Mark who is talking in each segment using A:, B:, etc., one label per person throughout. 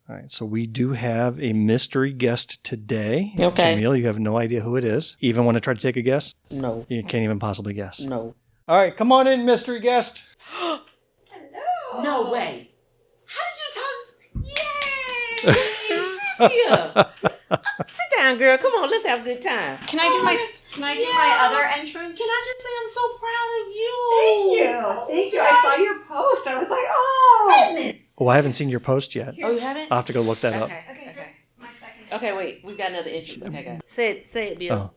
A: All right, so we do have a mystery guest today.
B: Okay.
A: Jamil, you have no idea who it is. Even want to try to take a guess?
B: No.
A: You can't even possibly guess.
B: No.
A: All right, come on in, mystery guest.
C: Hello.
B: No way. How did you tell us? Yay! Cynthia! Sit down, girl. Come on, let's have a good time.
C: Can I do my other entrance?
B: Can I just say I'm so proud of you?
C: Thank you. I saw your post. I was like, oh.
B: Goodness.
A: Oh, I haven't seen your post yet.
B: Oh, you haven't?
A: I'll have to go look that up.
C: Okay, just my second.
B: Okay, wait. We've got another entrance. Okay, guys. Say it, Bill.
A: Oh.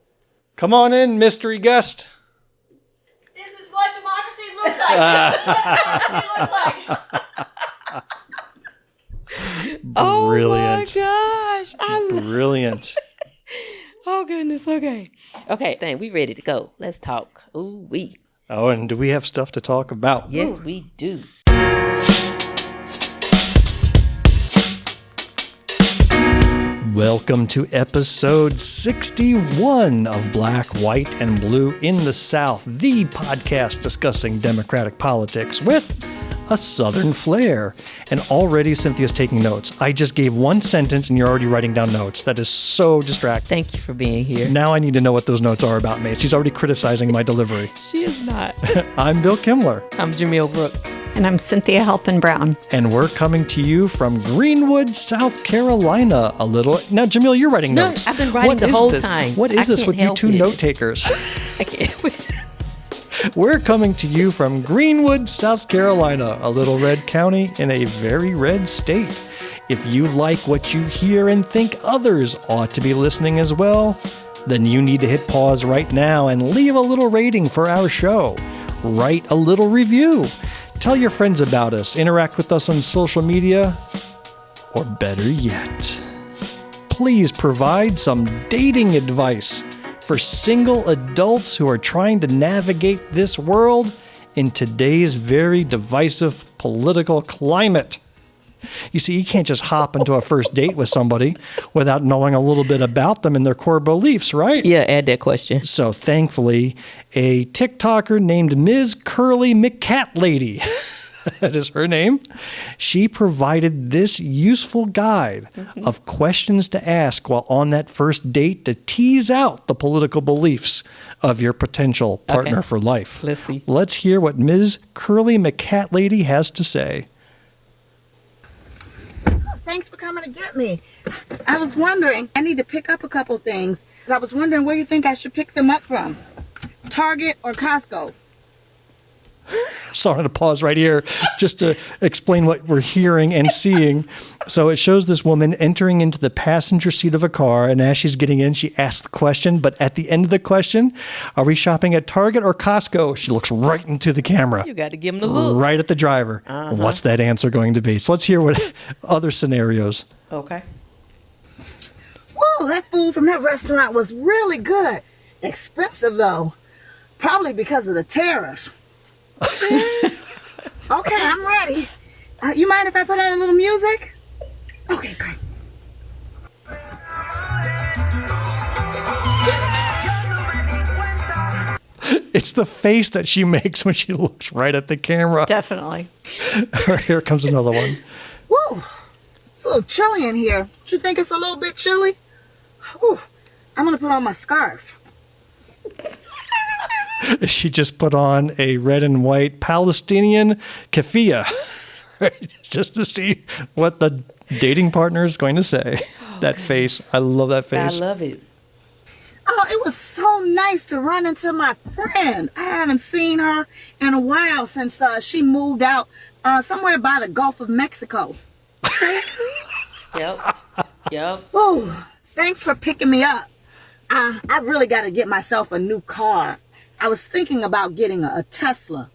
A: Come on in, mystery guest.
C: This is what democracy looks like.
A: Brilliant.
B: Oh my gosh.
A: Brilliant.
B: Oh goodness. Okay. Okay, we ready to go. Let's talk. Ooh wee.
A: Oh, and do we have stuff to talk about?
B: Yes, we do.
A: Welcome to episode 61 of Black, White, and Blue in the South, the podcast discussing Democratic politics with a Southern flair. And already Cynthia's taking notes. I just gave one sentence and you're already writing down notes. That is so distracting.
B: Thank you for being here.
A: Now I need to know what those notes are about me. She's already criticizing my delivery.
B: She is not.
A: I'm Bill Kimler.
B: I'm Jamil Brooks.
D: And I'm Cynthia Halpin Brown.
A: And we're coming to you from Greenwood, South Carolina. Now, Jamil, you're writing notes.
B: I've been writing the whole time.
A: What is this with you two note takers?
B: I can't.
A: We're coming to you from Greenwood, South Carolina, a little red county in a very red state. If you like what you hear and think others ought to be listening as well, then you need to hit pause right now and leave a little rating for our show. Write a little review. Tell your friends about us. Interact with us on social media. Or better yet, please provide some dating advice for single adults who are trying to navigate this world in today's very divisive political climate. You see, you can't just hop into a first date with somebody without knowing a little bit about them and their core beliefs, right?
B: Yeah, add that question.
A: So thankfully, a TikToker named Ms. Curly McCatlady, that is her name, she provided this useful guide of questions to ask while on that first date to tease out the political beliefs of your potential partner for life.
B: Let's see.
A: Let's hear what Ms. Curly McCatlady has to say.
E: Thanks for coming to get me. I was wondering, I need to pick up a couple things. I was wondering where you think I should pick them up from. Target or Costco?
A: So I'm going to pause right here just to explain what we're hearing and seeing. So it shows this woman entering into the passenger seat of a car, and as she's getting in, she asks the question, but at the end of the question, are we shopping at Target or Costco? She looks right into the camera.
B: You got to give him the look.
A: Right at the driver. What's that answer going to be? So let's hear what other scenarios.
B: Okay.
E: Whoa, that food from that restaurant was really good. Expensive, though. Probably because of the tariffs. Okay, I'm ready. You mind if I put on a little music? Okay, great.
A: It's the face that she makes when she looks right at the camera.
D: Definitely.
A: Here comes another one.
E: Whoa, it's a little chilly in here. Do you think it's a little bit chilly? Whew. I'm going to put on my scarf.
A: She just put on a red and white Palestinian keffiyeh, right? Just to see what the dating partner is going to say. That face. I love that face.
B: I love it.
E: Oh, it was so nice to run into my friend. I haven't seen her in a while since she moved out somewhere by the Gulf of Mexico.
B: Yep.
E: Oh, thanks for picking me up. I really got to get myself a new car. I was thinking about getting a Tesla.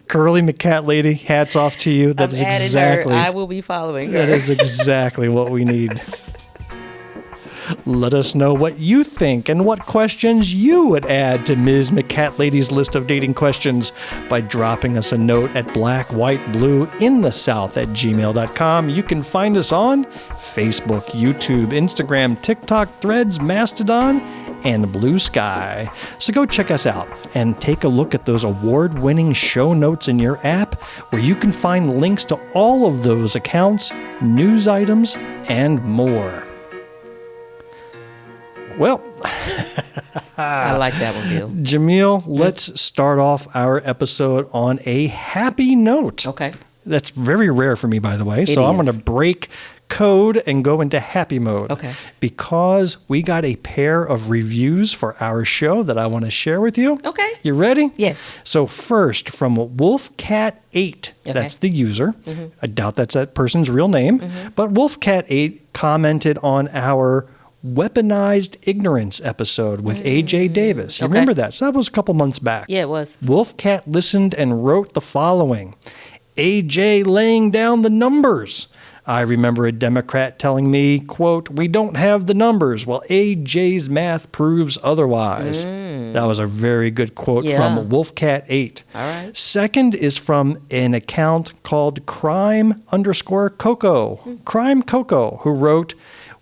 A: Curly McCatlady, hats off to you. That is exactly.
B: I will be following her.
A: That is exactly what we need. Let us know what you think and what questions you would add to Ms. McCatlady's list of dating questions by dropping us a note at blackwhiteblueinthesouth@gmail.com. You can find us on Facebook, YouTube, Instagram, TikTok, Threads, Mastodon, and blue sky. So go check us out and take a look at those award-winning show notes in your app, where you can find links to all of those accounts, news items, and more. Well,
B: I like that one, Bill.
A: Jamil, let's start off our episode on a happy note.
B: Okay.
A: That's very rare for me, by the way. So I'm going to break code and go into happy mode.
B: Okay.
A: Because we got a pair of reviews for our show that I want to share with you.
B: Okay.
A: You ready?
B: Yes.
A: So first, from WolfCat8, that's the user. I doubt that's that person's real name. But WolfCat8 commented on our Weaponized Ignorance episode with AJ Davis. You remember that? So that was a couple months back.
B: Yeah, it was.
A: Wolfcat listened and wrote the following. AJ laying down the numbers. I remember a Democrat telling me, quote, "We don't have the numbers." Well, AJ's math proves otherwise. That was a very good quote from WolfCat8.
B: All right.
A: Second is from an account called Crime_Coco. Crime Coco, who wrote,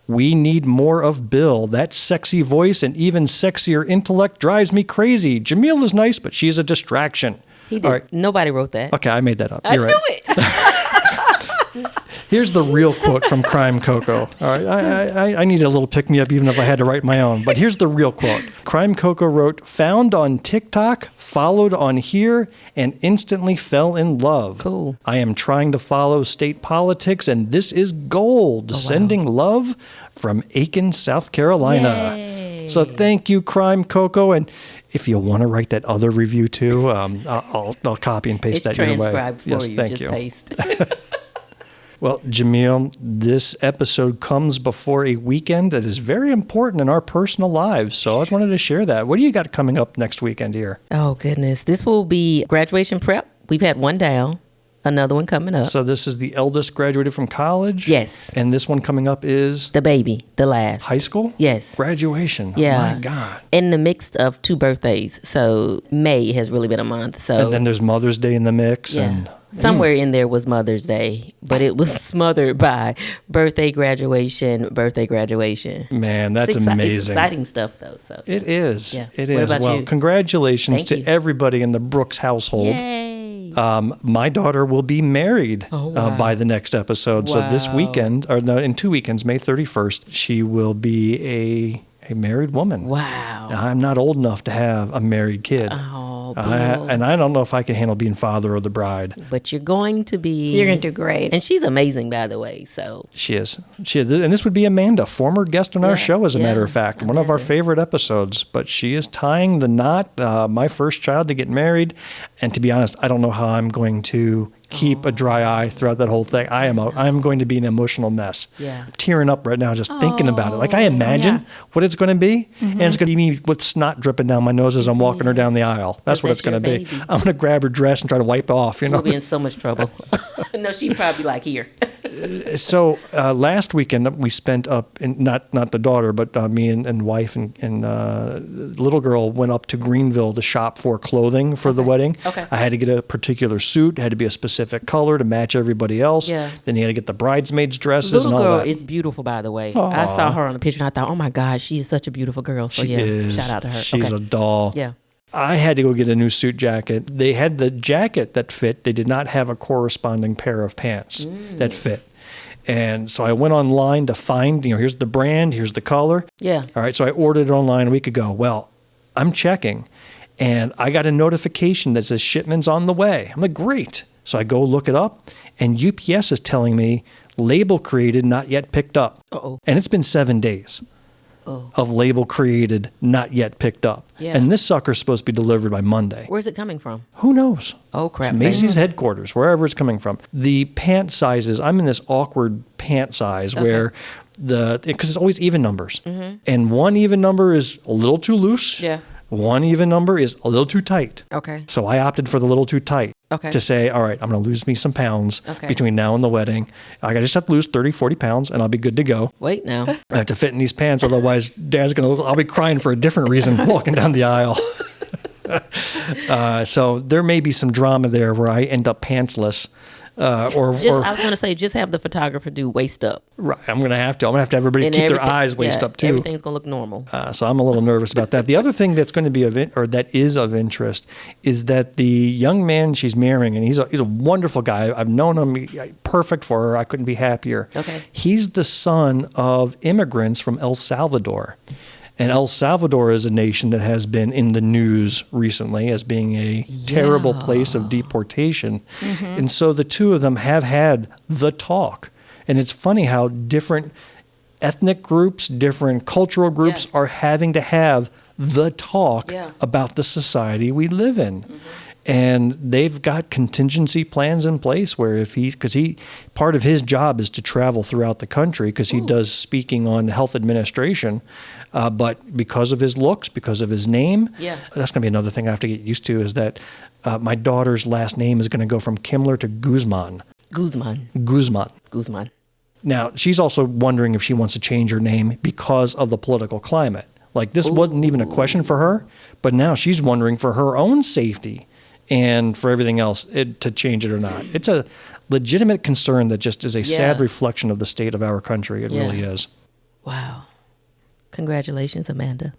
A: "We need more of Bill. That sexy voice and even sexier intellect drives me crazy. Jamil is nice, but she's a distraction."
B: He did.
A: All right.
B: Nobody wrote that.
A: Okay, I made that up.
B: I
A: You're
B: knew
A: right.
B: it.
A: Here's the real quote from Crime Coco. All right, I need a little pick-me-up even if I had to write my own. But here's the real quote. Crime Coco wrote, "Found on TikTok, followed on here, and instantly fell in love.
B: Cool.
A: I am trying to follow state politics, and this is gold. Sending love from Aiken, South Carolina."
B: Yay.
A: So thank you, Crime Coco. And if you want to write that other review too, I'll copy and paste
B: It's
A: that your way.
B: transcribed for
A: Yes,
B: you.
A: thank
B: Just
A: you.
B: paste.
A: Well, Jamil, this episode comes before a weekend that is very important in our personal lives. So I just wanted to share that. What do you got coming up next weekend here?
B: Oh, goodness. This will be graduation prep. We've had one down, another one coming up.
A: So this is the eldest graduated from college?
B: Yes.
A: And this one coming up is?
B: The baby, the last.
A: High school?
B: Yes.
A: Graduation.
B: Yeah.
A: Oh, my God.
B: In the mix of 2 birthdays. So May has really been a month. So
A: And then there's Mother's Day in the mix.
B: yeah.
A: And
B: Somewhere in there was Mother's Day, but it was smothered by birthday, graduation.
A: Man, that's
B: It's
A: amazing.
B: exciting stuff, though. So
A: It is.
B: Yeah.
A: It
B: What
A: is.
B: about
A: Well,
B: you?
A: congratulations
B: Thank
A: to
B: you.
A: everybody in the Brooks household.
B: Yay!
A: My daughter will be married
B: wow.
A: by the next episode. So this
B: Wow.
A: weekend, or no, in 2 weekends, May 31st, she will be a married woman.
B: Wow.
A: I'm not old enough to have a married kid.
B: Oh, Bill.
A: And I don't know if I can handle being father of the bride.
B: But you're going to be.
D: You're going to do great.
B: And she's amazing, by the way. So
A: She is. And this would be Amanda, former guest on our show, as a matter of
B: yeah,
A: fact. One of our favorite episodes. But she is tying the knot, my first child to get married. And to be honest, I don't know how I'm going to keep a dry eye throughout that whole thing. I'm going to be an emotional mess.
B: Yeah.
A: I'm tearing up right now just thinking about it. Like I imagine what it's going to be, and it's going to be me with snot dripping down my nose as I'm walking her down the aisle. That's what it's
B: that's
A: going to
B: your
A: be.
B: baby.
A: I'm going to grab her dress and try to wipe it off. You know.
B: we'll be in so much trouble. No, she'd probably be like, here.
A: So last weekend we spent up in not the daughter, but me and wife and little girl went up to Greenville to shop for clothing for the wedding.
B: Okay.
A: I had to get a particular suit. It had to be a specific color to match everybody else.
B: Yeah.
A: Then you had to get the bridesmaids dresses
B: Little
A: and all
B: girl
A: that.
B: is beautiful, by the way. I saw her on the picture and I thought, oh my God, she is such a beautiful girl. So
A: She
B: yeah,
A: is.
B: shout out to her.
A: She's
B: okay.
A: a doll.
B: Yeah.
A: I had to go get a new suit jacket. They had the jacket that fit. They did not have a corresponding pair of pants that fit. And so I went online to find, here's the brand, here's the color.
B: Yeah.
A: All right, so I ordered it online a week ago. Well, I'm checking, and I got a notification that says shipment's on the way. I'm like, great. So I go look it up, and UPS is telling me label created, not yet picked up.
B: Uh-oh.
A: And it's been 7 days of label created, not yet picked up.
B: Yeah.
A: And this sucker's supposed to be delivered by Monday.
B: Where's it coming from?
A: Who knows?
B: Oh, crap.
A: It's Macy's headquarters, wherever it's coming from. The pant sizes, I'm in this awkward pant size where because it's always even numbers. And one even number is a little too loose.
B: Yeah.
A: One even number is a little too tight.
B: Okay.
A: So I opted for the little too tight.
B: Okay.
A: To say, all right, I'm going to lose me some pounds
B: Okay.
A: between now and the wedding. I just have to lose 30, 40 pounds and I'll be good to go.
B: Wait now.
A: I have to fit in these pants. Otherwise, I'll be crying for a different reason walking down the aisle. So there may be some drama there where I end up pantsless
B: I was going to say, just have the photographer do waist up.
A: Right, I'm going to have everybody
B: And
A: keep their eyes waist up too.
B: Everything's going to look normal.
A: So I'm a little nervous about that. The other thing that's going to be that is of interest is that the young man she's marrying, and he's a wonderful guy. I've known him, perfect for her. I couldn't be happier.
B: Okay.
A: He's the son of immigrants from El Salvador. And El Salvador is a nation that has been in the news recently as being a terrible place of deportation. Mm-hmm. And so the two of them have had the talk. And it's funny how different ethnic groups, different cultural groups are having to have the talk about the society we live in. Mm-hmm. And they've got contingency plans in place where part of his job is to travel throughout the country because he does speaking on health administration. But because of his looks, because of his name, that's going to be another thing I have to get used to is that my daughter's last name is going to go from Kimmler to Guzman.
B: Guzman.
A: Now, she's also wondering if she wants to change her name because of the political climate. Like this wasn't even a question for her, but now she's wondering for her own safety and for everything else to change it or not. It's a legitimate concern that just is a sad reflection of the state of our country. It really is.
B: Wow. Congratulations, Amanda.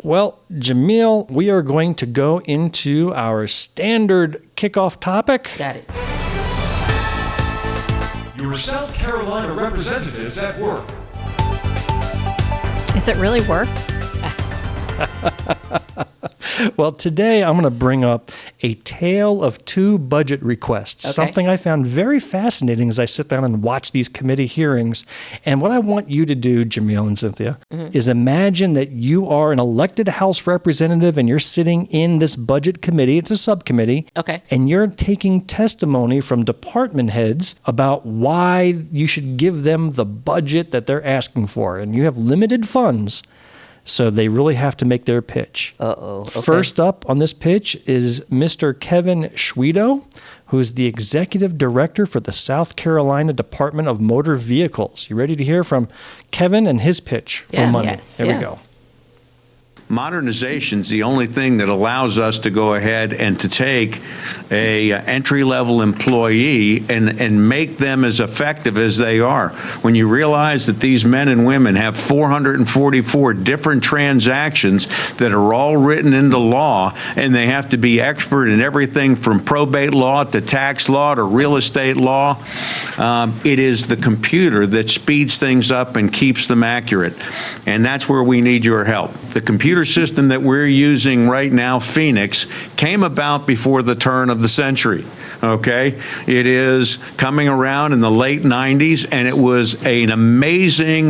A: Well, Jamil, we are going to go into our standard kickoff topic.
B: Got it.
F: Your South Carolina representatives at work.
D: Is it really work?
A: Well, today I'm going to bring up a tale of two budget requests, something I found very fascinating as I sit down and watch these committee hearings. And what I want you to do, Jamil and Cynthia, is imagine that you are an elected House representative and you're sitting in this budget committee. It's a subcommittee.
B: Okay.
A: And you're taking testimony from department heads about why you should give them the budget that they're asking for. And you have limited funds. So they really have to make their pitch.
B: Okay.
A: First up on this pitch is Mr. Kevin Schwedo, who's the executive director for the South Carolina Department of Motor Vehicles. You ready to hear from Kevin and his pitch for Monday?
D: Yes.
A: Here we go.
G: Modernization's the only thing that allows us to go ahead and to take a entry-level employee and make them as effective as they are. When you realize that these men and women have 444 different transactions that are all written into law, and they have to be expert in everything from probate law to tax law to real estate law, it is the computer that speeds things up and keeps them accurate. And that's where we need your help. The computer system that we're using right now, Phoenix, came about before the turn of the century. Okay? It is coming around in the late 90s, and it was an amazing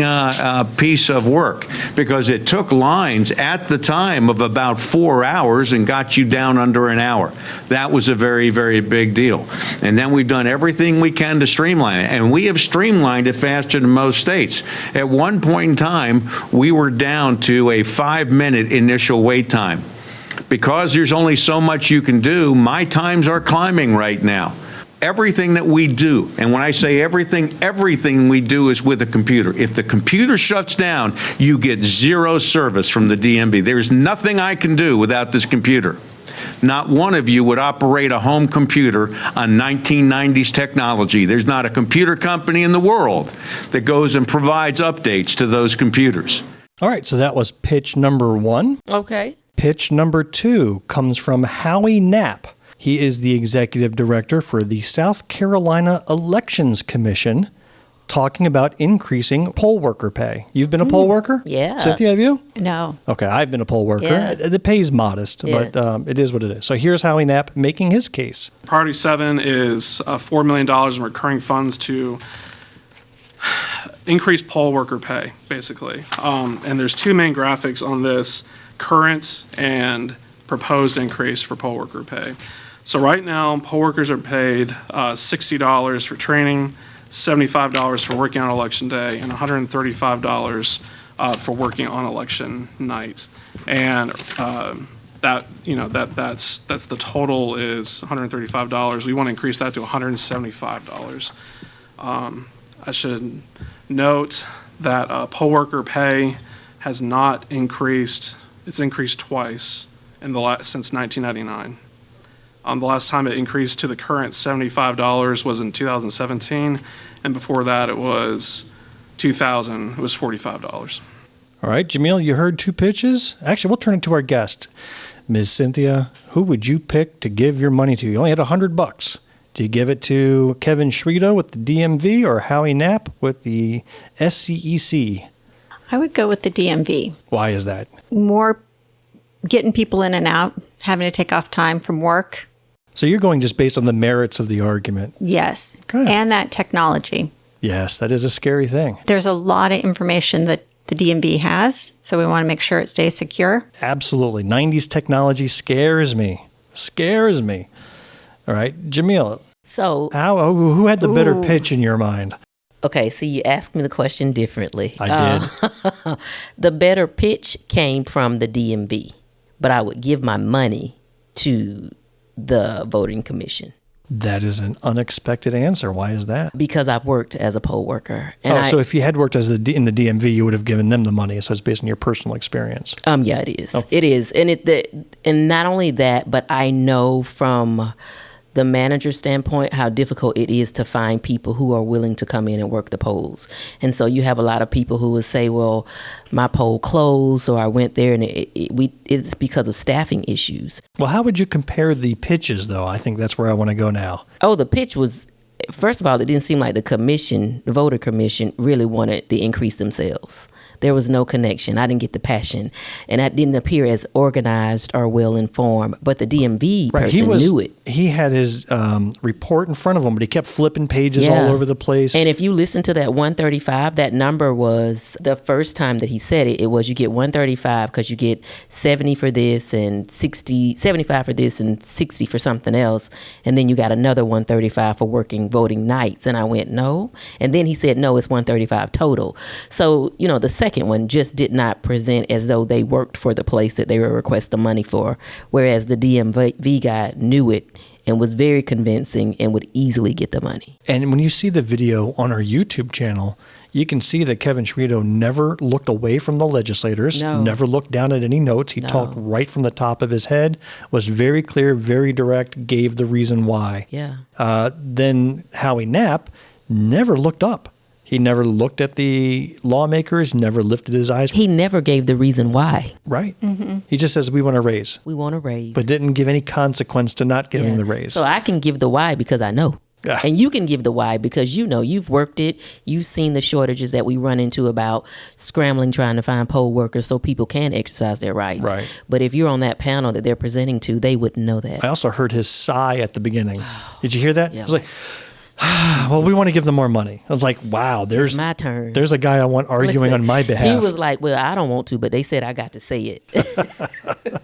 G: piece of work because it took lines at the time of about 4 hours and got you down under an hour. That was a very, very big deal. And then we've done everything we can to streamline it, and we have streamlined it faster than most states. At one point in time, we were down to a 5-minute initial wait time. Because there's only so much you can do, my times are climbing right now. Everything that we do, and when I say everything we do is with a computer. If the computer shuts down, you get zero service from the DMV. There's nothing I can do without this computer. Not one of you would operate a home computer on 1990s technology. There's not a computer company in the world that goes and provides updates to those computers.
A: All right, so that was pitch number one.
B: Okay.
A: Pitch number two comes from Howie Knapp. He is the executive director for the South Carolina Elections Commission, talking about increasing poll worker pay. You've been a poll worker?
B: Yeah.
A: Cynthia, have you?
D: No.
A: Okay, I've been a poll worker.
B: Yeah.
A: The pay's modest, but it is what it is. So here's Howie Knapp making his case.
H: Priority 7 is $4 million in recurring funds to increase poll worker pay, basically. And there's two main graphics on this, current and proposed increase for poll worker pay. So right now, poll workers are paid $60 for training, $75 for working on election day, and $135 for working on election night. And that's the total is $135. We want to increase that to $175. I should note that poll worker pay has not increased. It's increased twice since 1999. The last time it increased to the current $75 was in 2017, and before that it was 2000. It was $45.
A: All right, Jamil, you heard two pitches. Actually, we'll turn it to our guest. Ms. Cynthia, who would you pick to give your money to? You only had $100. Do you give it to Kevin Schredo with the DMV or Howie Knapp with the SCEC?
D: I would go with the DMV.
A: Why is that?
D: More getting people in and out, having to take off time from work.
A: So you're going just based on the merits of the argument.
D: Yes.
A: Good.
D: And that technology.
A: Yes, that is a scary thing.
D: There's a lot of information that the DMV has, so we want to make sure it stays secure.
A: Absolutely. 90s technology scares me. Scares me. All right, Jamil,
B: So,
A: who had the better pitch in your mind?
B: okay, so you asked me the question differently.
A: I did.
B: The better pitch came from the DMV, but I would give my money to the voting commission
A: That is an unexpected answer. Why is that?
B: because I've worked as a poll worker. And
A: So if you had worked in the DMV, you would have given them the money. So it's based on your personal experience.
B: Yeah, it is. It is, and not only that, but I know from the manager's standpoint how difficult it is to find people who are willing to come in and work the polls. And so you have a lot of people who would say, well, my poll closed, or I went there, and it's because of staffing issues.
A: Well, how would you compare the pitches, though? I think that's where I want to go now.
B: Oh, the pitch was, first of all, it didn't seem like the voter commission really wanted the increase themselves. There was no connection. I didn't get the passion, and that didn't appear as organized or well informed. But the DMV person knew it.
A: He had his report in front of him, but he kept flipping pages all over the place.
B: And if you listen to that 135, that number was the first time that he said it. It was you get 135 because you get 70 for this and 75 for this and 60 for something else, and then you got another 135 for voting nights. And I went, no. And then he said, no, it's 135 total. So, the second one just did not present as though they worked for the place that they were requesting money for, whereas the DMV guy knew it and was very convincing and would easily get the money.
A: And when you see the video on our YouTube channel, you can see that Kevin Schredo never looked away from the legislators, never looked down at any notes. He talked right from the top of his head, was very clear, very direct, gave the reason why.
B: Yeah.
A: Then Howie Knapp never looked up. He never looked at the lawmakers, never lifted his eyes.
B: He never gave the reason why.
A: Right. Mm-hmm. He just says, we want to raise.
B: We want to raise.
A: But didn't give any consequence to not giving the raise.
B: So I can give the why because I know.
A: Yeah.
B: And you can give the why because you've worked it. You've seen the shortages that we run into about scrambling, trying to find poll workers so people can exercise their rights.
A: Right.
B: But if you're on that panel that they're presenting to, they wouldn't know that.
A: I also heard his sigh at the beginning. Did you hear that?
B: Yeah,
A: I was like, well, we want to give them more money. I was like, wow,
B: it's my turn.
A: There's a guy I want arguing on my behalf.
B: He was like, well, I don't want to, but they said I got to say it.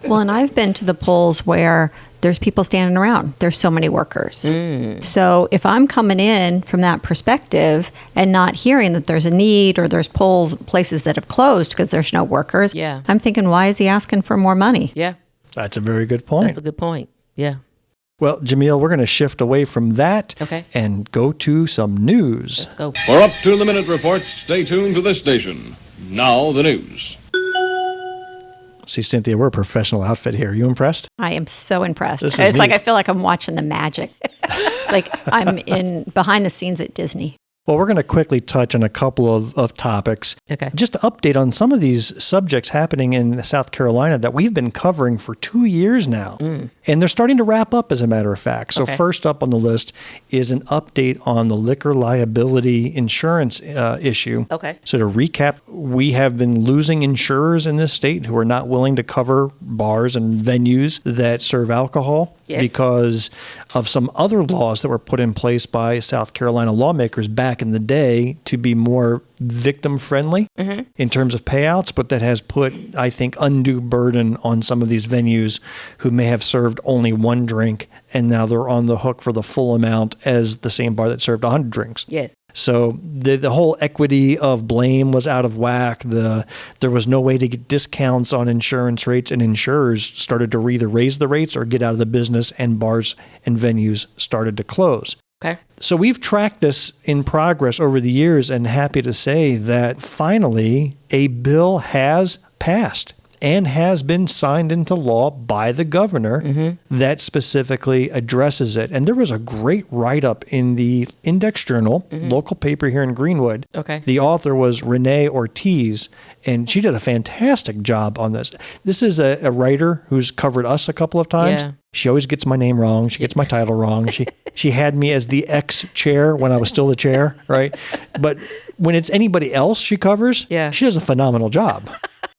D: Well, and I've been to the polls where there's people standing around. There's so many workers. So if I'm coming in from that perspective and not hearing that there's a need or there's places that have closed because there's no workers, I'm thinking, why is he asking for more money?
B: Yeah.
A: That's a very good point.
B: That's a good point. Yeah.
A: Well, Jamil, we're going to shift away from that and go to some news.
B: Let's go.
I: For up to the minute reports, stay tuned to this station. Now the news.
A: See, Cynthia, we're a professional outfit here. Are you impressed?
D: I am so impressed.
A: It's
D: like I feel like I'm watching the magic. It's like I'm in behind the scenes at Disney.
A: Well, we're going to quickly touch on a couple of topics.
B: Okay.
A: Just to update on some of these subjects happening in South Carolina that we've been covering for 2 years now. And they're starting to wrap up, as a matter of fact. So first up on the list is an update on the liquor liability insurance issue.
B: Okay.
A: So to recap, we have been losing insurers in this state who are not willing to cover bars and venues that serve alcohol because of some other laws that were put in place by South Carolina lawmakers back in the day to be more victim friendly in terms of payouts, but that has put, I think, undue burden on some of these venues who may have served only one drink and now they're on the hook for the full amount as the same bar that served 100 drinks.
B: Yes.
A: So the whole equity of blame was out of whack. There was no way to get discounts on insurance rates, and insurers started to either raise the rates or get out of the business, and bars and venues started to close.
B: Okay.
A: So we've tracked this in progress over the years, and happy to say that finally a bill has passed. and has been signed into law by the governor that specifically addresses it. And there was a great write-up in the Index Journal, local paper here in Greenwood.
B: Okay.
A: The author was Renee Ortiz, and she did a fantastic job on this. This is a writer who's covered us a couple of times.
B: Yeah.
A: She always gets my name wrong. She gets my title wrong. She had me as the ex-chair when I was still the chair, right? But when it's anybody else she covers, she does a phenomenal job.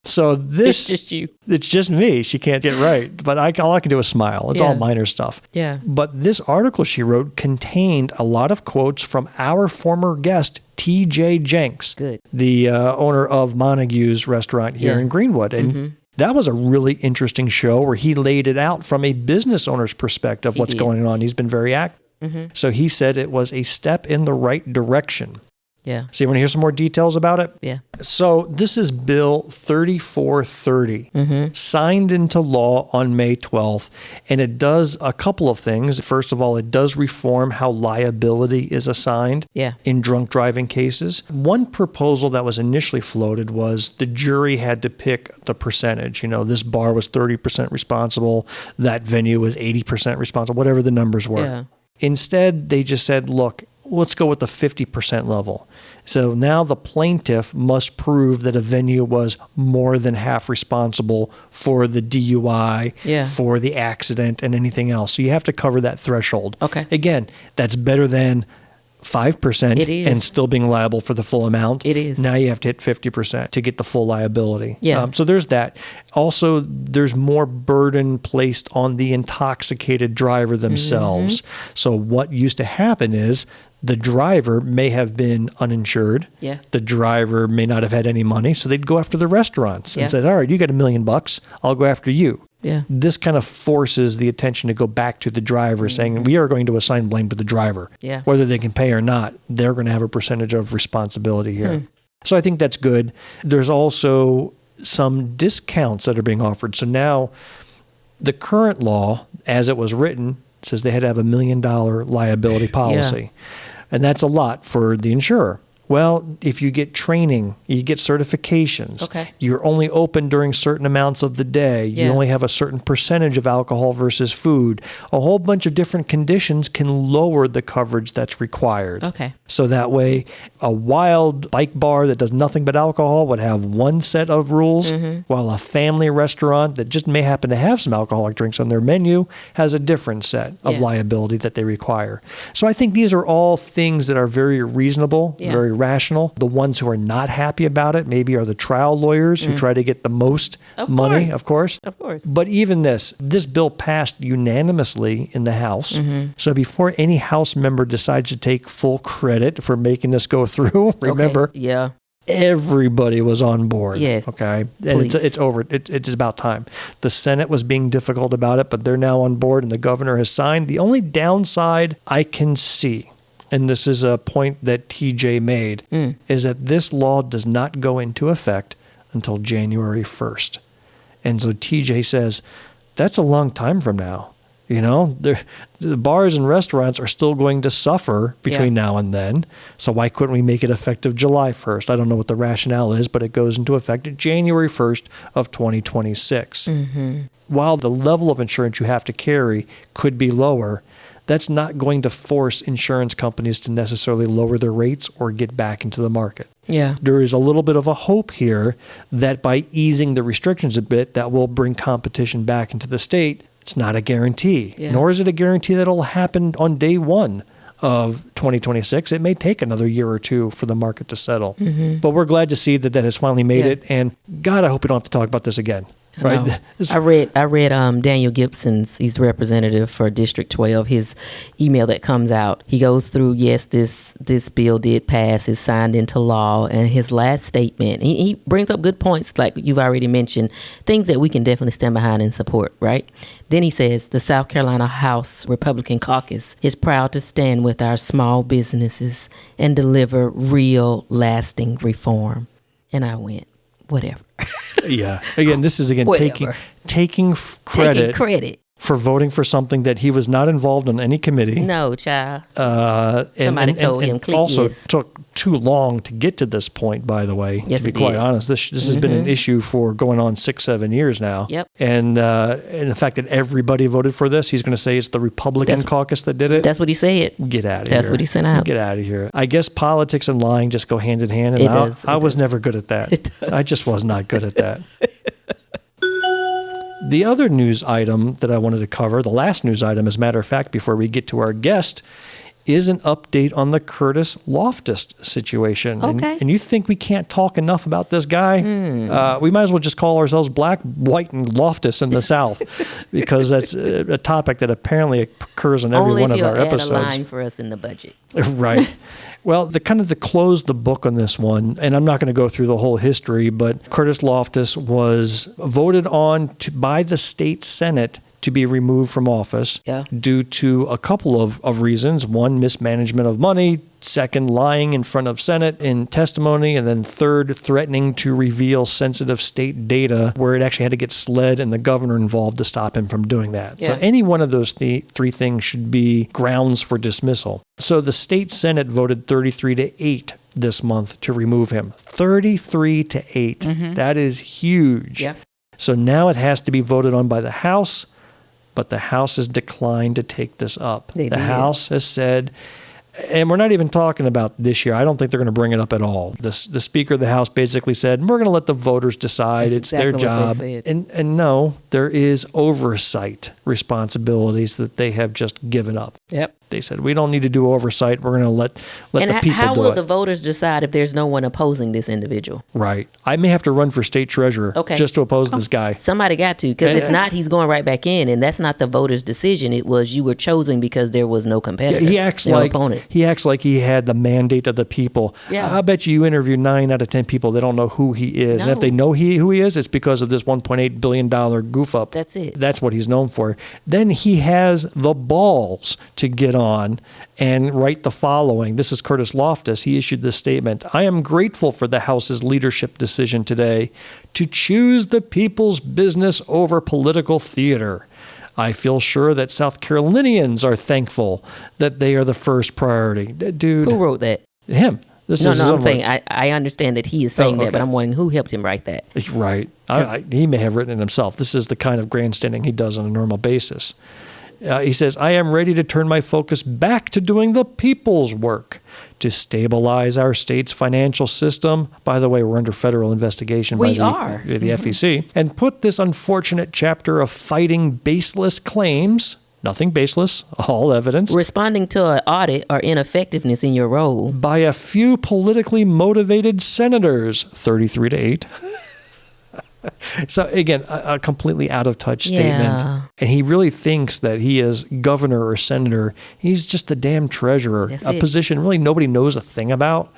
A: So this,
B: It's just you.
A: It's just me. She can't get right. But all I can do is smile. It's all minor stuff.
B: Yeah.
A: But this article she wrote contained a lot of quotes from our former guest, T.J. Jenks,
B: Good.
A: the owner of Montague's restaurant here in Greenwood. And that was a really interesting show where he laid it out from a business owner's perspective, what's going on. He's been very active. So he said it was a step in the right direction.
B: Yeah.
A: So you want to hear some more details about it?
B: Yeah.
A: So this is Bill 3430, signed into law on May 12th, and it does a couple of things. First of all, it does reform how liability is assigned in drunk driving cases. One proposal that was initially floated was the jury had to pick the percentage. You know, this bar was 30% responsible, that venue was 80% responsible, whatever the numbers were.
B: Yeah.
A: Instead, they just said, look, let's go with the 50% level. So now the plaintiff must prove that a venue was more than half responsible for the DUI, for the accident, and anything else. So you have to cover that threshold.
B: Okay.
A: Again, that's better than 5%
B: It is.
A: and still being liable for the full amount.
B: It is.
A: Now you have to hit 50% to get the full liability.
B: Yeah.
A: So there's that. Also, there's more burden placed on the intoxicated driver themselves. So what used to happen is the driver may have been uninsured.
B: Yeah.
A: The driver may not have had any money, so they'd go after the restaurants and said, all right, you got $1 million, I'll go after you.
B: Yeah.
A: This kind of forces the attention to go back to the driver, saying we are going to assign blame to the driver.
B: Yeah.
A: Whether they can pay or not, they're going to have a percentage of responsibility here. So I think that's good. There's also some discounts that are being offered. So now the current law, as it was written, says they had to have $1 million liability policy. And that's a lot for the insurer. Well, if you get training, you get certifications, you're only open during certain amounts of the day, you only have a certain percentage of alcohol versus food, a whole bunch of different conditions can lower the coverage that's required.
B: Okay.
A: So that way, a wild bike bar that does nothing but alcohol would have one set of rules, while a family restaurant that just may happen to have some alcoholic drinks on their menu has a different set of liability that they require. So I think these are all things that are very reasonable, very rational. The ones who are not happy about it maybe are the trial lawyers who try to get the most money, of course.
B: Of course.
A: But even this bill passed unanimously in the House. So before any House member decides to take full credit for making this go through, remember, everybody was on board.
B: Yes.
A: Okay. And it's over. It's about time. The Senate was being difficult about it, but they're now on board and the governor has signed. The only downside I can see, and this is a point that TJ made, is that this law does not go into effect until January 1st. And so TJ says, that's a long time from now. You know, the bars and restaurants are still going to suffer between now and then. So why couldn't we make it effective July 1st? I don't know what the rationale is, but it goes into effect January 1st of 2026. While the level of insurance you have to carry could be lower, that's not going to force insurance companies to necessarily lower their rates or get back into the market.
B: Yeah.
A: There is a little bit of a hope here that by easing the restrictions a bit, that will bring competition back into the state. It's not a guarantee, nor is it a guarantee that it'll happen on day one of 2026. It may take another year or two for the market to settle. But we're glad to see that has finally made it. And God, I hope we don't have to talk about this again. Right.
B: I read Daniel Gibson's, he's the representative for District 12, his email that comes out. He goes through, yes, this bill did pass, is signed into law, and his last statement, he brings up good points like you've already mentioned, things that we can definitely stand behind and support, right? Then he says, the South Carolina House Republican Caucus is proud to stand with our small businesses and deliver real, lasting reform. And I went, whatever.
A: Again, this is taking credit for voting for something that he was not involved in any committee.
B: No, child.
A: And
B: Somebody told him, click
A: also
B: yes.
A: took too long to get to this point, by the way,
B: Yes,
A: to be
B: it
A: quite
B: did.
A: honest. This has been an issue for going on 6-7 years now.
B: Yep.
A: And the fact that everybody voted for this, he's going to say it's the Republican caucus that did it.
B: That's what he said.
A: Get out of here.
B: That's what he sent out.
A: Get out of here. I guess politics and lying just go hand in hand. And
B: It does.
A: I was never good at that.
B: It does.
A: I just was not good at that. The other news item that I wanted to cover, the last news item, as a matter of fact, before we get to our guest, is an update on the Curtis Loftis situation.
D: Okay.
A: And you think we can't talk enough about this guy? We might as well just call ourselves Black, White, and Loftis in the South, because that's a topic that apparently occurs in every
B: Only
A: one
B: if
A: of
B: you'll
A: our
B: add
A: episodes.
B: a line for us in the budget.
A: Right. Well, to close the book on this one, and I'm not going to go through the whole history, but Curtis Loftis was voted on by the state Senate to be removed from office due to a couple of reasons. One, mismanagement of money. Second, lying in front of Senate in testimony. And then third, threatening to reveal sensitive state data where it actually had to get SLED and the governor involved to stop him from doing that.
B: Yeah.
A: So any one of those three things should be grounds for dismissal. So the state Senate voted 33-8 this month to remove him. 33-8. That is huge.
B: Yeah.
A: So now it has to be voted on by the House, but the House has declined to take this up.
B: They
A: the
B: did.
A: House has said, and we're not even talking about this year. I don't think they're going to bring it up at all. The Speaker of the House basically said, we're going to let the voters decide.
B: That's
A: It's their
B: exactly what
A: job.
B: they said.
A: And no, there is oversight responsibilities that they have just given up.
B: Yep.
A: They said, we don't need to do oversight. We're going to let
B: And
A: the people
B: how
A: do
B: will
A: it.
B: the voters decide if there's no one opposing this individual?
A: Right. I may have to run for state treasurer just to oppose this guy.
B: Somebody got to, because if not, he's going right back in, and that's not the voters' decision. It was you were chosen because there was no competitor,
A: He acts
B: no
A: like
B: opponent.
A: he acts like he had the mandate of the people.
B: Yeah.
A: I bet you interview 9 out of 10 people, they don't know who he is. And if
B: No.
A: they know who he is, it's because of this $1.8 billion goof up.
B: That's it.
A: That's what he's known for. Then he has the balls to get on and write the following. This is Curtis Loftis. He issued this statement. I am grateful for the House's leadership decision today to choose the people's business over political theater. I feel sure that South Carolinians are thankful that they are the first priority. Dude.
B: Who wrote that?
A: Him. This is his
B: I'm
A: own
B: saying
A: word.
B: I understand that he is saying that, but I'm wondering who helped him write that.
A: Right. He may have written it himself. This is the kind of grandstanding he does on a normal basis. He says, I am ready to turn my focus back to doing the people's work to stabilize our state's financial system. By the way, we're under federal investigation by
B: We are.
A: the FEC. And put this unfortunate chapter of fighting baseless claims, nothing baseless, all evidence,
B: Responding to an audit or ineffectiveness in your role.
A: by a few politically motivated senators, 33-8. So again, a completely out of touch statement.
B: Yeah.
A: And he really thinks that he is governor or senator. He's just the damn treasurer,
B: That's
A: a
B: it.
A: position really nobody knows a thing about.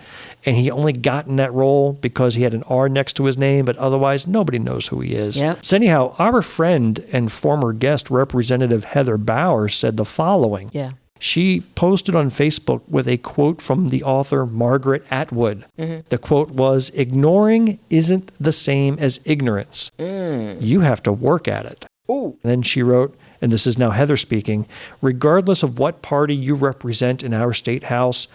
A: And he only got in that role because he had an R next to his name, but otherwise nobody knows who he is.
B: Yep.
A: So anyhow, our friend and former guest Representative Heather Bauer said the following.
B: Yeah.
A: She posted on Facebook with a quote from the author Margaret Atwood. The quote was, ignoring isn't the same as ignorance. You have to work at it. Then she wrote, and this is now Heather speaking, regardless of what party you represent in our state house,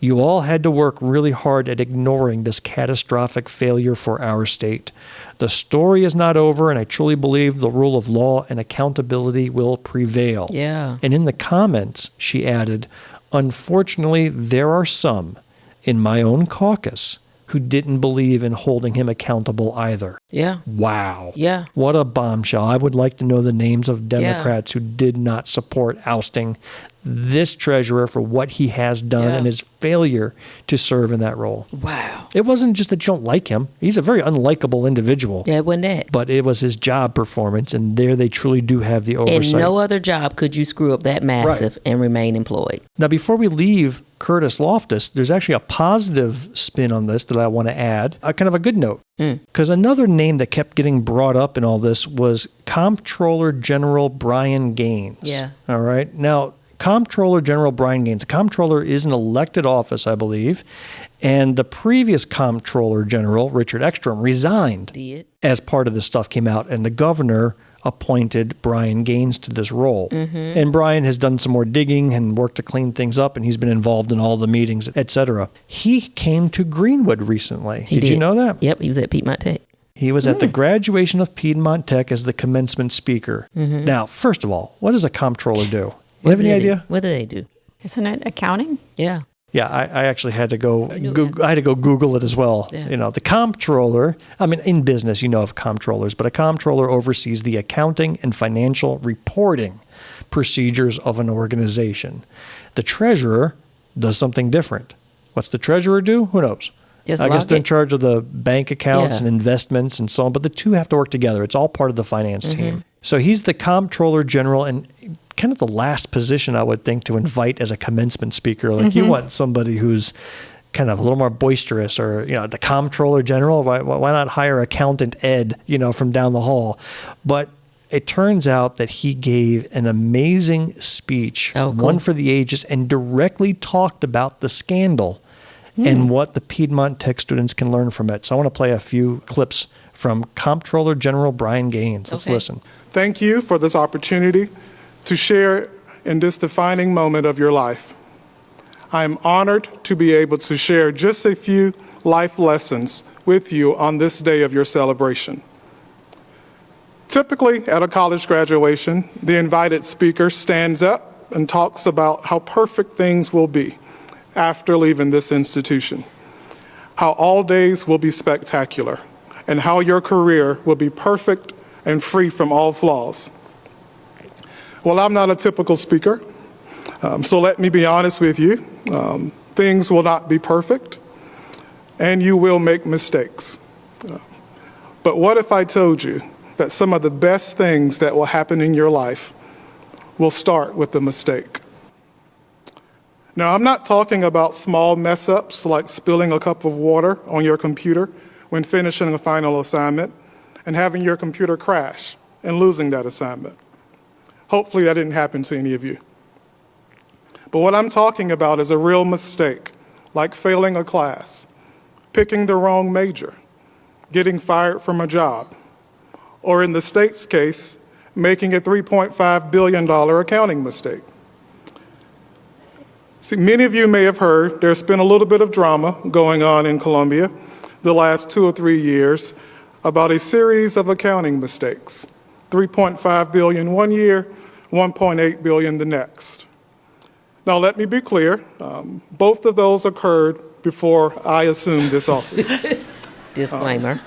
A: you all had to work really hard at ignoring this catastrophic failure for our state. The story is not over, and I truly believe the rule of law and accountability will prevail.
B: Yeah.
A: And in the comments, she added, unfortunately, there are some in my own caucus who didn't believe in holding him accountable either.
B: Yeah.
A: Wow.
B: Yeah.
A: What a bombshell. I would like to know the names of Democrats who did not support ousting this treasurer for what he has done and his failure to serve in that role.
B: Wow.
A: It wasn't just that you don't like him. He's a very unlikable individual.
B: Yeah, it wasn't that.
A: But it was his job performance, and there they truly do have the oversight.
B: In no other job could you screw up that massive and remain employed.
A: Now, before we leave Curtis Loftis, there's actually a positive spin on this that I want to add, kind of a good note. Because another name that kept getting brought up in all this was Comptroller General Brian Gaines.
B: Yeah.
A: All right. Now, Comptroller General Brian Gaines, Comptroller is an elected office, I believe, and the previous Comptroller General, Richard Ekstrom, resigned
B: Did.
A: as part of this stuff came out, and the governor appointed Brian Gaines to this role. And Brian has done some more digging and worked to clean things up, and he's been involved in all the meetings, etc. He came to Greenwood recently. Did you know that?
B: Yep, he was at Piedmont Tech.
A: He was at the graduation of Piedmont Tech as the commencement speaker. Now, first of all, what does a comptroller do? You have any idea?
B: What do they do?
D: Isn't it accounting?
B: Yeah.
A: Yeah, I actually had to go. I had to go Google it as well.
B: Yeah.
A: You know, the comptroller. I mean, in business, you know of comptrollers, but a comptroller oversees the accounting and financial reporting procedures of an organization. The treasurer does something different. What's the treasurer do? Who knows?
B: Just
A: I guess
B: log
A: they're in
B: it.
A: charge of the bank accounts
B: Yeah.
A: and investments and so on, but the two have to work together. It's all part of the finance team. So he's the comptroller general and kind of the last position I would think to invite as a commencement speaker. Like you want somebody who's kind of a little more boisterous, or, you know, the comptroller general. Why not hire accountant Ed, you know, from down the hall? But it turns out that he gave an amazing speech,
B: Oh, cool.
A: one for the ages, and directly talked about the scandal and what the Piedmont Tech students can learn from it. So I want to play a few clips from Comptroller General Brian Gaines. Let's
B: Okay.
A: listen.
J: Thank you for this opportunity to share in this defining moment of your life. I am honored to be able to share just a few life lessons with you on this day of your celebration. Typically, at a college graduation, the invited speaker stands up and talks about how perfect things will be after leaving this institution, how all days will be spectacular, and how your career will be perfect and free from all flaws. Well, I'm not a typical speaker, so let me be honest with you. Things will not be perfect, and you will make mistakes. But what if I told you that some of the best things that will happen in your life will start with a mistake? Now, I'm not talking about small mess-ups like spilling a cup of water on your computer when finishing a final assignment and having your computer crash and losing that assignment. Hopefully that didn't happen to any of you. But what I'm talking about is a real mistake, like failing a class, picking the wrong major, getting fired from a job, or in the state's case, making a $3.5 billion accounting mistake. See, many of you may have heard there's been a little bit of drama going on in Columbia the last 2 or 3 years about a series of accounting mistakes. $3.5 billion one year, $1.8 billion the next. Now, let me be clear. Both of those occurred before I assumed this office.
B: Disclaimer.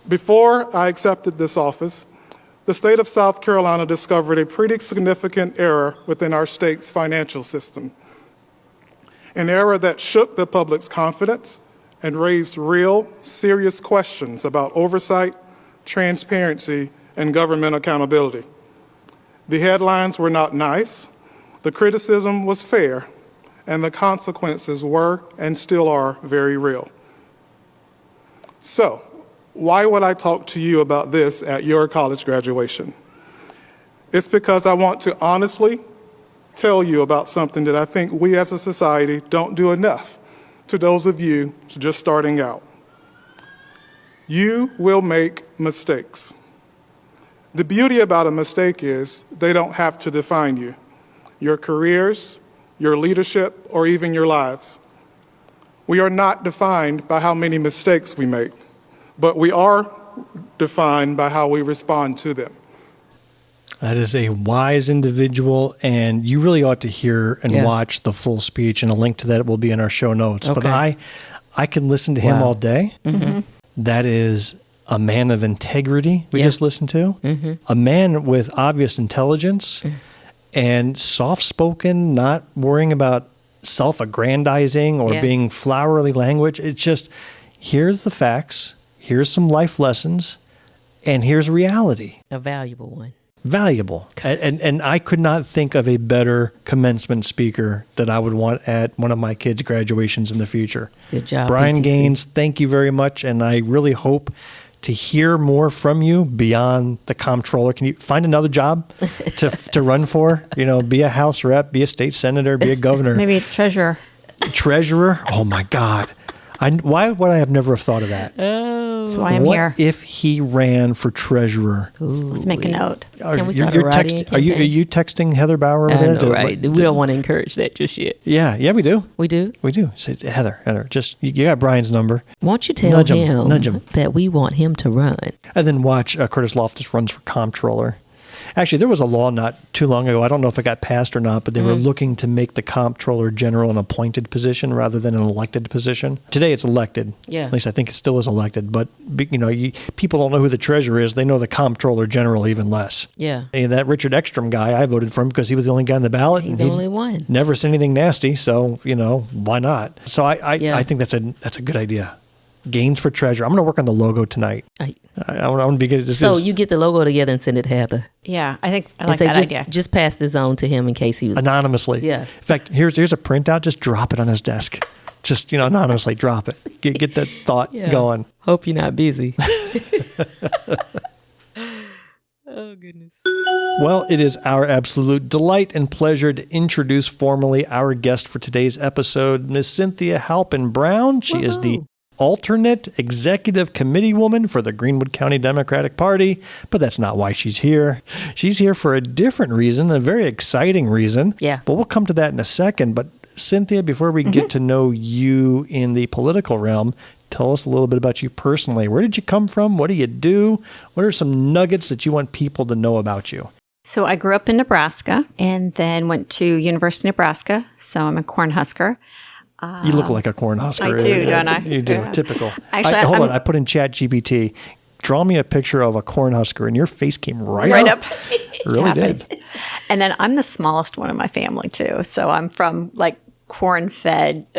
J: Before I accepted this office, the state of South Carolina discovered a pretty significant error within our state's financial system, an error that shook the public's confidence and raised real, serious questions about oversight, transparency, and government accountability. The headlines were not nice, the criticism was fair, and the consequences were and still are very real. So, why would I talk to you about this at your college graduation? It's because I want to honestly tell you about something that I think we as a society don't do enough to those of you just starting out. You will make mistakes. The beauty about a mistake is they don't have to define you, your careers, your leadership, or even your lives. We are not defined by how many mistakes we make, but we are defined by how we respond to them.
A: That is a wise individual, and you really ought to hear and watch the full speech, and a link to that will be in our show notes.
B: Okay.
A: But I can listen to him
B: Wow.
A: all day. That is a man of integrity we just listened to, a man with obvious intelligence and soft-spoken, not worrying about self-aggrandizing or being flowery language. It's just, here's the facts, here's some life lessons, and here's reality.
B: A valuable one.
A: Valuable. And I could not think of a better commencement speaker that I would want at one of my kids' graduations in the future.
B: Good job,
A: Brian
B: PTC.
A: Gaines, thank you very much. And I really hope to hear more from you beyond the comptroller. Can you find another job to run for? You know, be a House rep, be a state senator, be a governor.
D: Maybe treasurer.
A: Treasurer? Oh, my God. Why would I have never thought of that?
B: Oh,
D: That's why I'm
A: what
D: here.
A: if he ran for treasurer?
D: Let's make a note.
B: Can we start a writing
A: Are you texting Heather Bauer over there?
B: know, right? We don't want to encourage that just yet.
A: Yeah, we do.
B: We do?
A: We do. Say, Heather, just you got Brian's number.
B: Won't you tell
A: Nudge him.
B: that we want him to run?
A: And then watch Curtis Loftis runs for comptroller. Actually, there was a law not too long ago. I don't know if it got passed or not, but they were looking to make the comptroller general an appointed position rather than an elected position. Today it's elected.
B: Yeah.
A: At least I think it still is elected. But, people don't know who the treasurer is. They know the comptroller general even less.
B: Yeah.
A: And that Richard Ekstrom guy, I voted for him because he was the only guy on the ballot.
B: He's the only one.
A: Never said anything nasty, so, why not? So I think that's a good idea. Gaines for treasurer. I'm going to work on the logo tonight. I want to be good.
B: You get the logo together and send it to Heather.
D: Yeah, I think I like that idea.
B: Just pass this on to him in case he was
A: anonymously.
B: Yeah.
A: In fact, here's a printout. Just drop it on his desk. Just anonymously drop it. Get that thought going.
B: Hope you're not busy. Oh, goodness.
A: Well, it is our absolute delight and pleasure to introduce formally our guest for today's episode, Ms. Cynthia Halpin Brown. She is the alternate executive committee woman for the Greenwood County Democratic Party, but that's not why she's here. She's here for a different reason, a very exciting reason.
B: Yeah.
A: But we'll come to that in a second. But Cynthia, before we get to know you in the political realm, tell us a little bit about you personally. Where did you come from? What do you do? What are some nuggets that you want people to know about you?
D: So I grew up in Nebraska and then went to University of Nebraska. So I'm a Cornhusker.
A: You look like a Cornhusker.
D: I do, don't I?
A: You do.
D: Yeah.
A: Typical.
D: Actually,
A: hold on. I put in ChatGPT. Draw me a picture of a Cornhusker, and your face came right up. Really did.
D: And then I'm the smallest one in my family, too. So I'm from corn-fed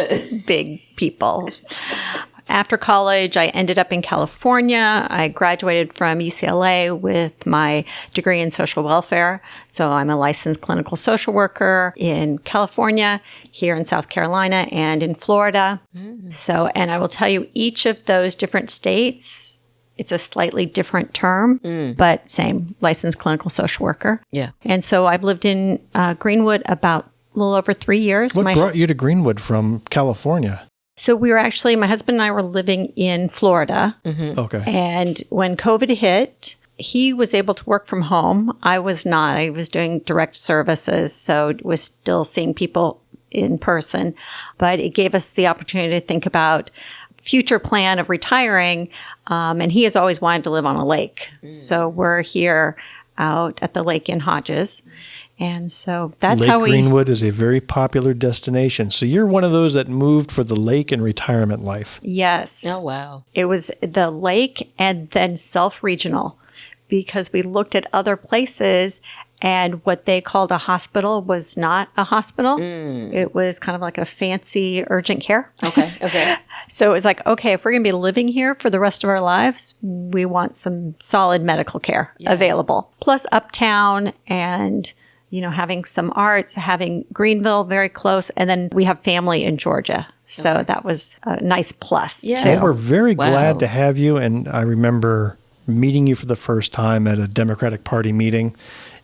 D: big people. After college, I ended up in California. I graduated from UCLA with my degree in social welfare. So I'm a licensed clinical social worker in California, here in South Carolina, and in Florida. So, and I will tell you, each of those different states, it's a slightly different term, but same, licensed clinical social worker.
B: Yeah.
D: And so I've lived in Greenwood about a little over 3 years.
A: What brought you to Greenwood from California?
D: So we were actually, my husband and I were living in Florida.
A: Okay.
D: And when COVID hit, he was able to work from home. I was not. I was doing direct services, so was still seeing people in person. But it gave us the opportunity to think about future plan of retiring. And he has always wanted to live on a lake. So we're here out at the lake in Hodges. And so that's
A: Lake
D: how we...
A: Greenwood is a very popular destination. So you're one of those that moved for the lake and retirement life.
D: Yes.
B: Oh, wow.
D: It was the lake and then self-regional because we looked at other places and what they called a hospital was not a hospital. It was kind of like a fancy urgent care.
B: Okay.
D: So it was like, okay, if we're going to be living here for the rest of our lives, we want some solid medical care available. Plus uptown and... having some arts, having Greenville very close, and then we have family in Georgia. So that was a nice plus, too.
A: Well, we're very glad to have you, and I remember meeting you for the first time at a Democratic Party meeting,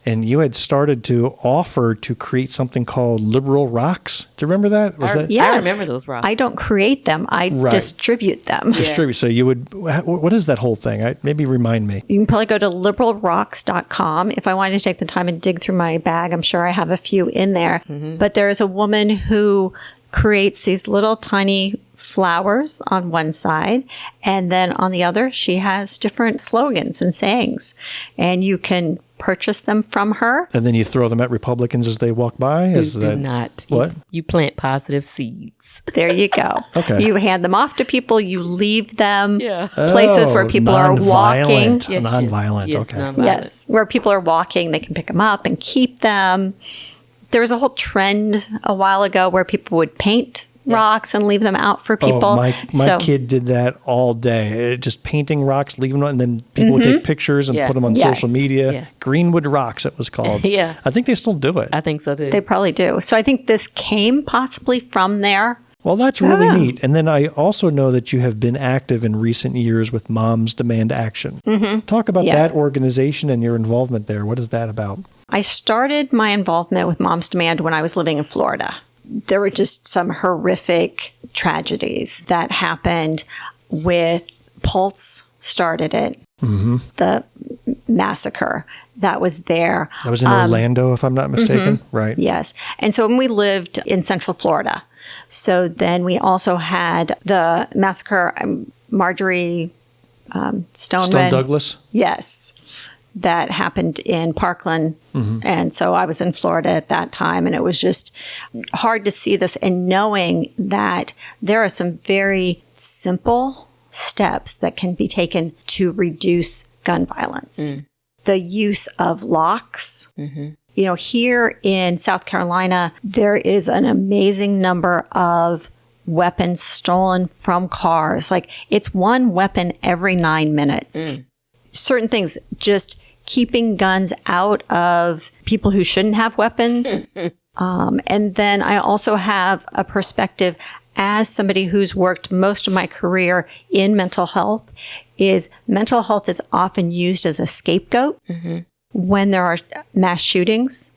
A: and you had started to offer to create something called Liberal Rocks. Do you remember that?
D: Yes.
B: I remember those rocks.
D: I don't create them. I distribute them.
A: Distribute. So you would, what is that whole thing? Maybe remind me.
D: You can probably go to liberalrocks.com. If I wanted to take the time and dig through my bag, I'm sure I have a few in there. But there is a woman who creates these little tiny flowers on one side, and then on the other, she has different slogans and sayings. And you can purchase them from her.
A: And then you throw them at Republicans as they walk by?
B: Do not.
A: What?
B: You plant positive seeds.
D: There you go.
A: Okay.
D: You hand them off to people. You leave them places where people are walking.
A: Nonviolent.
B: Yes,
A: okay.
B: nonviolent.
D: Yes, where people are walking, they can pick them up and keep them. There was a whole trend a while ago where people would paint rocks and leave them out for people.
A: Oh, my kid did that all day. Just painting rocks, leaving them, and then people would take pictures and put them on social media.
B: Yeah.
A: Greenwood Rocks, it was called.
B: Yeah.
A: I think they still do it.
B: I think so too.
D: They probably do. So I think this came possibly from there.
A: Well, that's really neat. And then I also know that you have been active in recent years with Moms Demand Action. Talk about that organization and your involvement there. What is that about?
D: I started my involvement with Moms Demand when I was living in Florida. There were just some horrific tragedies that happened with Pulse started it. The massacre that was there.
A: That was in Orlando, if I'm not mistaken, right?
D: Yes. And so when we lived in Central Florida, so then we also had the massacre, Marjorie Stone
A: Douglas?
D: Yes. That happened in Parkland. And so I was in Florida at that time, and it was just hard to see this and knowing that there are some very simple steps that can be taken to reduce gun violence. The use of locks. You know, here in South Carolina, there is an amazing number of weapons stolen from cars. Like, it's one weapon every 9 minutes. Certain things, just keeping guns out of people who shouldn't have weapons. And then I also have a perspective as somebody who's worked most of my career in mental health, is mental health is often used as a scapegoat when there are mass shootings,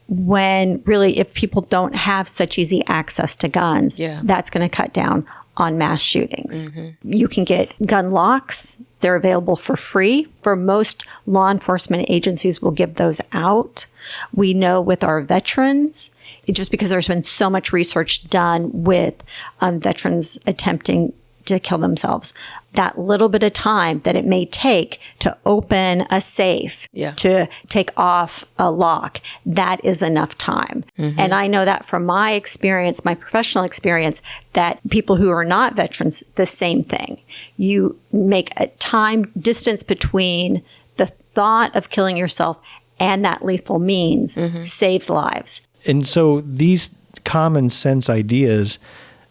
D: when really if people don't have such easy access to guns, that's going to cut down on mass shootings. You can get gun locks. They're available for free. For most law enforcement agencies will give those out. We know with our veterans, just because there's been so much research done with veterans attempting to kill themselves, that little bit of time that it may take to open a safe, to take off a lock, that is enough time. And I know that from my experience, my professional experience, that people who are not veterans, the same thing. You make a time distance between the thought of killing yourself and that lethal means saves lives.
A: And so these common sense ideas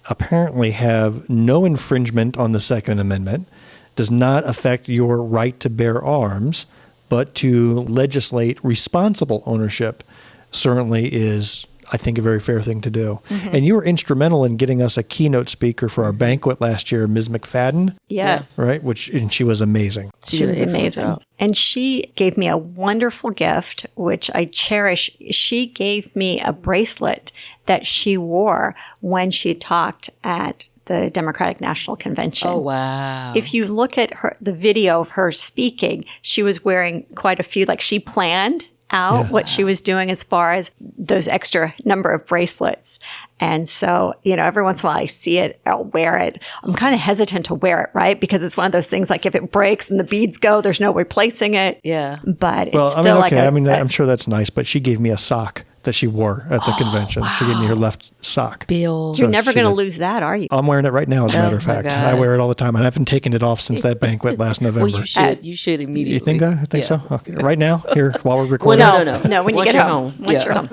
A: apparently have no infringement on the Second Amendment, does not affect your right to bear arms, but to legislate responsible ownership certainly is, I think, a very fair thing to do. And you were instrumental in getting us a keynote speaker for our banquet last year, Ms. McFadden.
D: Yes.
A: Right? And she was amazing.
D: She was amazing. And she gave me a wonderful gift, which I cherish. She gave me a bracelet that she wore when she talked at the Democratic National Convention.
B: Oh, wow.
D: If you look at the video of her speaking, she was wearing quite a few, like she planned out what she was doing as far as those extra number of bracelets. And so, you know, every once in a while I see it, I'll wear it. I'm kind of hesitant to wear it, right? Because it's one of those things like if it breaks and the beads go, there's no replacing it. But it's still I'm sure
A: that's nice, but she gave me a sock that she wore at the convention. Wow. She gave me her left sock.
B: Bill.
D: You're never going to lose that, are you?
A: I'm wearing it right now, as a matter of fact. I wear it all the time. I haven't taken it off since that banquet last November.
B: Well, you should immediately.
A: You think that? I think so? Okay. Right now? Here, while we're recording?
B: Well,
D: no. When you get home. Once you're home.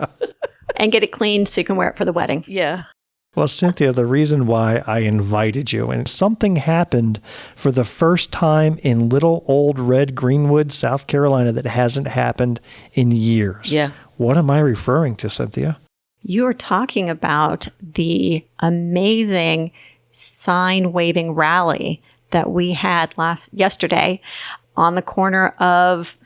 D: And get it cleaned so you can wear it for the wedding.
B: Yeah.
A: Well, Cynthia, the reason why I invited you, and something happened for the first time in little old red Greenwood, South Carolina, that hasn't happened in years.
B: Yeah.
A: What am I referring to, Cynthia?
D: You are talking about the amazing sign-waving rally that we had yesterday on the corner of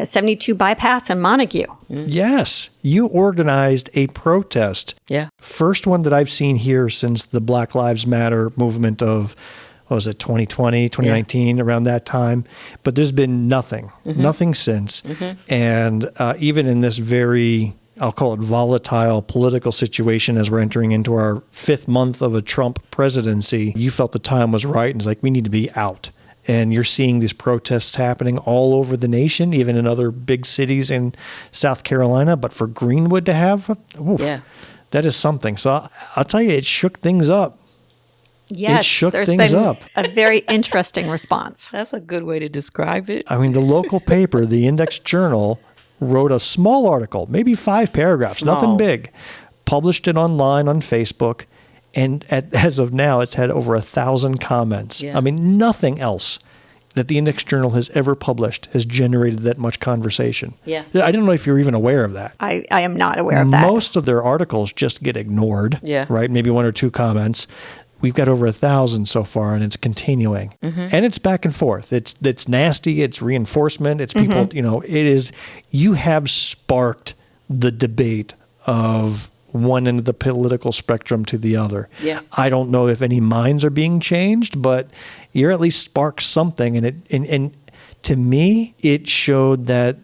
D: 72 Bypass and Montague.
A: Yes. You organized a protest.
B: Yeah.
A: First one that I've seen here since the Black Lives Matter movement of, what was it, 2020, 2019, around that time. But there's been nothing since. And even in this very, I'll call it volatile political situation as we're entering into our 5th month of a Trump presidency, you felt the time was right. And it's like, we need to be out. And you're seeing these protests happening all over the nation, even in other big cities in South Carolina. But for Greenwood to have, that is something. So I'll tell you, it shook things up.
D: Yes,
A: it shook
D: there's
A: things
D: been
A: up.
D: A very interesting response.
B: That's a good way to describe it.
A: I mean, the local paper, the Index Journal, wrote a small article, maybe 5 paragraphs, nothing big, published it online on Facebook. And as of now, it's had over 1,000 comments. Yeah. I mean, nothing else that the Index Journal has ever published has generated that much conversation.
B: Yeah.
A: I don't know if you're even aware of that.
D: I am not aware of that.
A: Most of their articles just get ignored,
B: yeah.
A: Right? Maybe 1 or 2 comments. We've got over 1,000 so far, and it's continuing. And it's back and forth. It's nasty. It's reinforcement. It's people, you know, it is, you have sparked the debate of one end of the political spectrum to the other.
B: Yeah.
A: I don't know if any minds are being changed, but you're at least sparked something. And to me, it showed that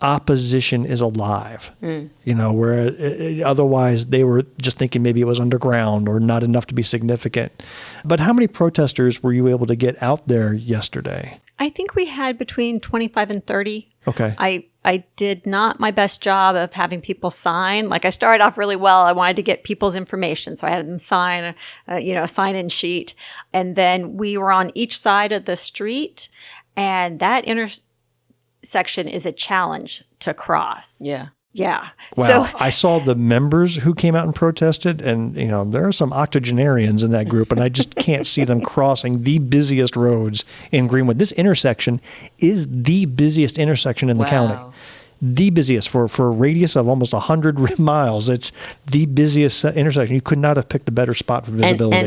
A: opposition is alive, where otherwise they were just thinking maybe it was underground or not enough to be significant. But how many protesters were you able to get out there yesterday?
D: I think we had between 25 and 30.
A: Okay.
D: I did not my best job of having people sign. Like I started off really well. I wanted to get people's information. So I had them sign, a sign-in sheet. And then we were on each side of the street. And that intersection is a challenge to cross.
B: Yeah.
D: Yeah.
A: Wow.
D: So
A: I saw the members who came out and protested, and there are some octogenarians in that group, and I just can't see them crossing the busiest roads in Greenwood. This intersection is the busiest intersection in the county. The busiest for a radius of almost 100 miles. It's the busiest intersection. You could not have picked a better spot for visibility.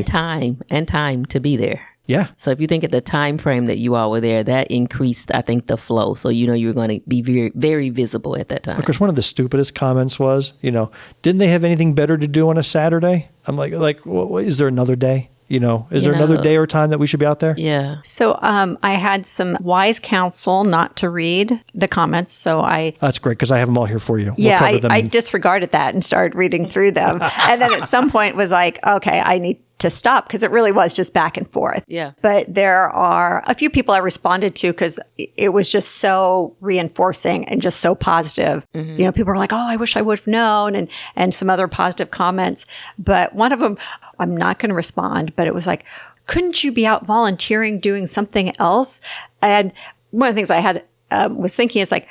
B: And time to be there.
A: Yeah.
B: So if you think of the time frame that you all were there, that increased, I think, the flow. So you were going to be very, very visible at that time.
A: Of course, one of the stupidest comments was, didn't they have anything better to do on a Saturday? I'm like, well, is there another day? Is there another day or time that we should be out there?
B: Yeah.
D: So I had some wise counsel not to read the comments. So
A: That's great because I have them all here for you.
D: Yeah, I disregarded that and started reading through them. And then at some point was like, okay, I need to stop because it really was just back and forth.
B: Yeah.
D: But there are a few people I responded to because it was just so reinforcing and just so positive.
B: Mm-hmm.
D: People were like, oh, I wish I would have known, and some other positive comments. But one of them, I'm not going to respond, but it was like, couldn't you be out volunteering doing something else? And one of the things I had was thinking is like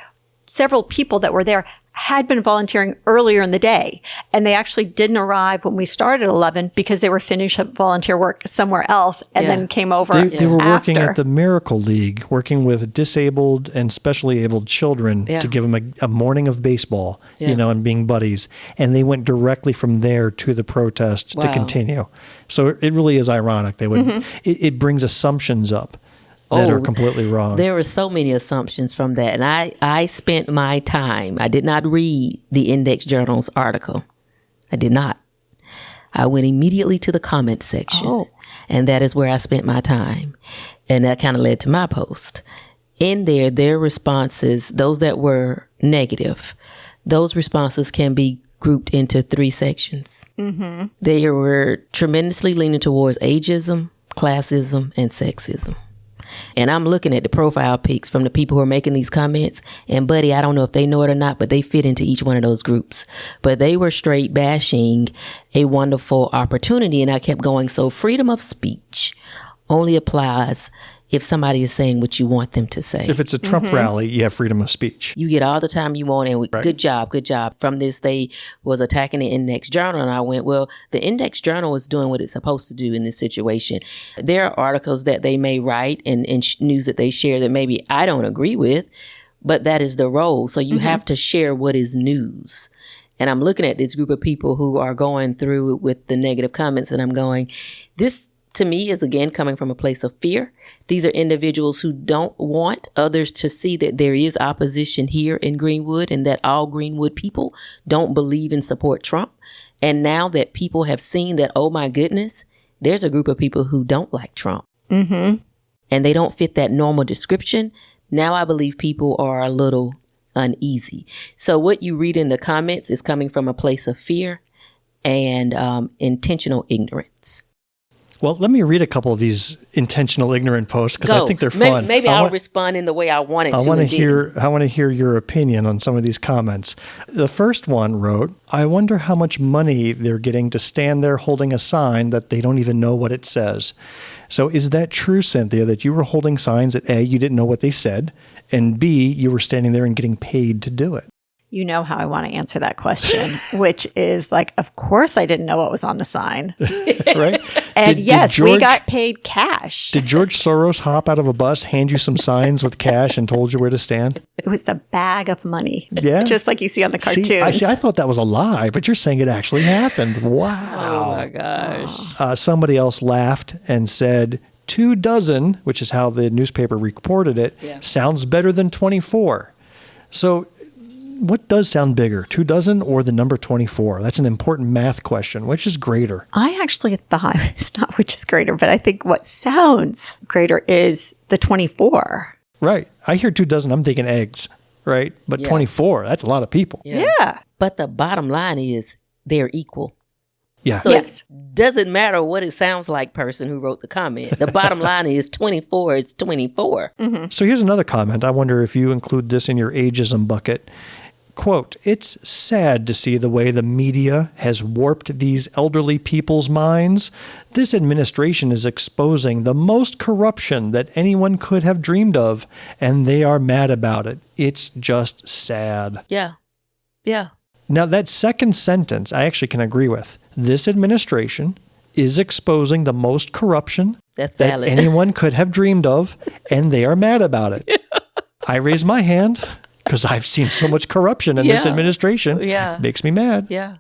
D: several people that were there had been volunteering earlier in the day, and they actually didn't arrive when we started at 11 because they were finishing up volunteer work somewhere else and then came over
A: They were working
D: after.
A: at the Miracle League, working with disabled and specially abled children to give them a morning of baseball, and being buddies. And they went directly from there to the protest to continue. So it really is ironic. They would it brings assumptions up that are completely wrong.
B: There were so many assumptions from that. And I spent my time, I did not read the Index Journal's article. I did not. I went immediately to the comment section. And that is where I spent my time. And that kind of led to my post. In there, their responses, those that were negative, those responses can be grouped into 3 sections. Mm-hmm. They were tremendously leaning towards ageism, classism, and sexism. And I'm looking at the profile pics from the people who are making these comments. And buddy, I don't know if they know it or not, but they fit into each one of those groups. But they were straight bashing a wonderful opportunity. And I kept going, so freedom of speech only applies if somebody is saying what you want them to say.
A: If it's a Trump rally, you have freedom of speech.
B: You get all the time you want, and good job. From this, they was attacking the Index Journal, and I went, well, the Index Journal is doing what it's supposed to do in this situation. There are articles that they may write and news that they share that maybe I don't agree with, but that is the role. So you have to share what is news. And I'm looking at this group of people who are going through with the negative comments, and I'm going, this to me is again coming from a place of fear. These are individuals who don't want others to see that there is opposition here in Greenwood and that all Greenwood people don't believe and support Trump. And now that people have seen that, oh my goodness, there's a group of people who don't like Trump. Mm-hmm. And they don't fit that normal description. Now I believe people are a little uneasy. So what you read in the comments is coming from a place of fear and intentional ignorance.
A: Well, let me read a couple of these intentional ignorant posts because I think they're fun.
B: Maybe I'll respond in the way I wanted to.
A: I want to hear your opinion on some of these comments. The first one wrote, I wonder how much money they're getting to stand there holding a sign that they don't even know what it says. So is that true, Cynthia, that you were holding signs that A, you didn't know what they said, and B, you were standing there and getting paid to do it?
D: You know how I want to answer that question, which is like, of course I didn't know what was on the sign.
A: Right?
D: And we got paid cash.
A: Did George Soros hop out of a bus, hand you some signs with cash and told you where to stand?
D: It was a bag of money.
A: Yeah.
D: Just like you see on the cartoons.
A: I thought that was a lie, but you're saying it actually happened. Wow.
B: Oh my gosh.
A: Somebody else laughed and said, 24, which is how the newspaper reported it, sounds better than 24. So what does sound bigger, 2 dozen or the number 24? That's an important math question. Which is greater?
D: I actually thought it's not which is greater, but I think what sounds greater is the 24.
A: Right. I hear 2 dozen, I'm thinking eggs, right? But 24, that's a lot of people.
D: Yeah.
B: But the bottom line is they're equal.
A: Yeah.
B: So it doesn't matter what it sounds like, person who wrote the comment. The bottom line is 24, it's 24.
A: So here's another comment. I wonder if you include this in your ageism bucket. Quote, "It's sad to see the way the media has warped these elderly people's minds. This administration is exposing the most corruption that anyone could have dreamed of, and they are mad about it. It's just sad."
B: Yeah. Yeah.
A: Now, that second sentence, I actually can agree with. This administration is exposing the most corruption
B: That's
A: that
B: valid.
A: anyone could have dreamed of, and they are mad about it. I raise my hand because I've seen so much corruption in this administration.
B: Yeah.
A: Makes me mad.
B: Yeah.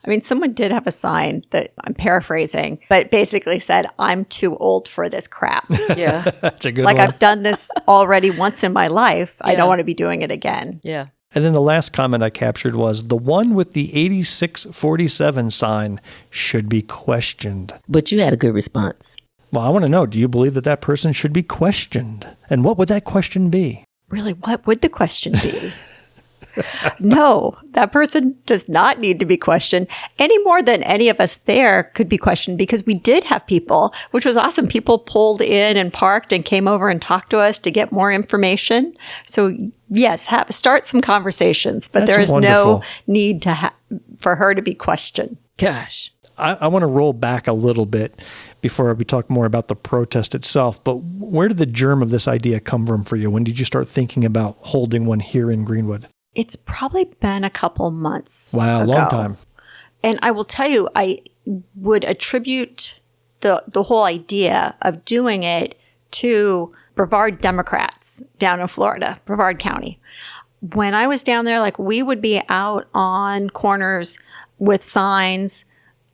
D: I mean, someone did have a sign that I'm paraphrasing, but basically said, "I'm too old for this crap."
B: Yeah.
A: That's a good
D: Like,
A: one.
D: I've done this already once in my life. I
B: Yeah.
D: don't want to be doing it again.
B: Yeah.
A: And then the last comment I captured was, the one with the 8647 sign should be questioned.
B: But you had a good response.
A: Well, I want to know, do you believe that that person should be questioned? And what would that question be?
D: Really, what would the question be? No, that person does not need to be questioned any more than any of us there could be questioned, because we did have people, which was awesome. People pulled in and parked and came over and talked to us to get more information. So yes, start some conversations, but
A: That's
D: there is
A: wonderful.
D: no need to for her to be questioned.
B: Gosh.
A: I want to roll back a little bit before we talk more about the protest itself, but where did the germ of this idea come from for you? When did you start thinking about holding one here in Greenwood?
D: It's probably been a couple months.
A: Wow,
D: ago.
A: long time.
D: And I will tell you, I would attribute the whole idea of doing it to Brevard Democrats down in Florida, Brevard County. When I was down there, like, we would be out on corners with signs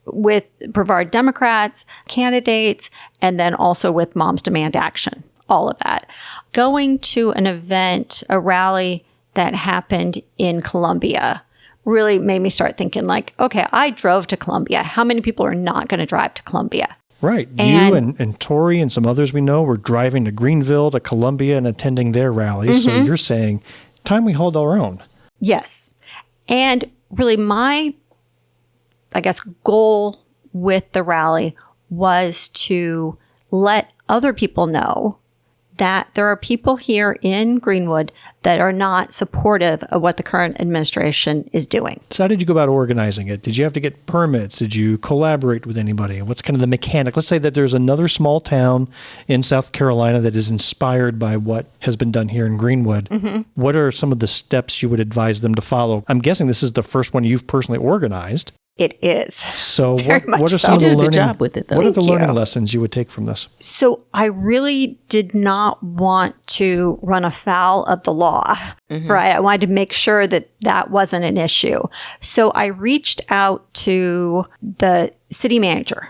D: with Brevard Democrats, candidates, and then also with Moms Demand Action, all of that. Going to an event, a rally that happened in Columbia, really made me start thinking, like, okay, I drove to Columbia. How many people are not going to drive to Columbia?
A: Right.
D: And-
A: You and Tori and some others we know were driving to Greenville, to Columbia, and attending their rallies. So you're saying, time we hold our own.
D: Yes. And really my, I guess, goal with the rally was to let other people know that there are people here in Greenwood that are not supportive of what the current administration is doing.
A: So how did you go about organizing it? Did you have to get permits? Did you collaborate with anybody? What's kind of the mechanic? Let's say that there's another small town in South Carolina that is inspired by what has been done here in Greenwood. What are some of the steps you would advise them to follow? I'm guessing this is the first one you've personally organized.
D: It is.
A: So
D: Very much
A: what are
D: so.
A: some of
B: You
A: the
B: did a good
A: learning?
B: job with it, though.
A: What are the
D: Thank
A: learning
D: you.
A: lessons you would take from this?
D: So I really did not want to run afoul of the law, right? I wanted to make sure that that wasn't an issue. So I reached out to the city manager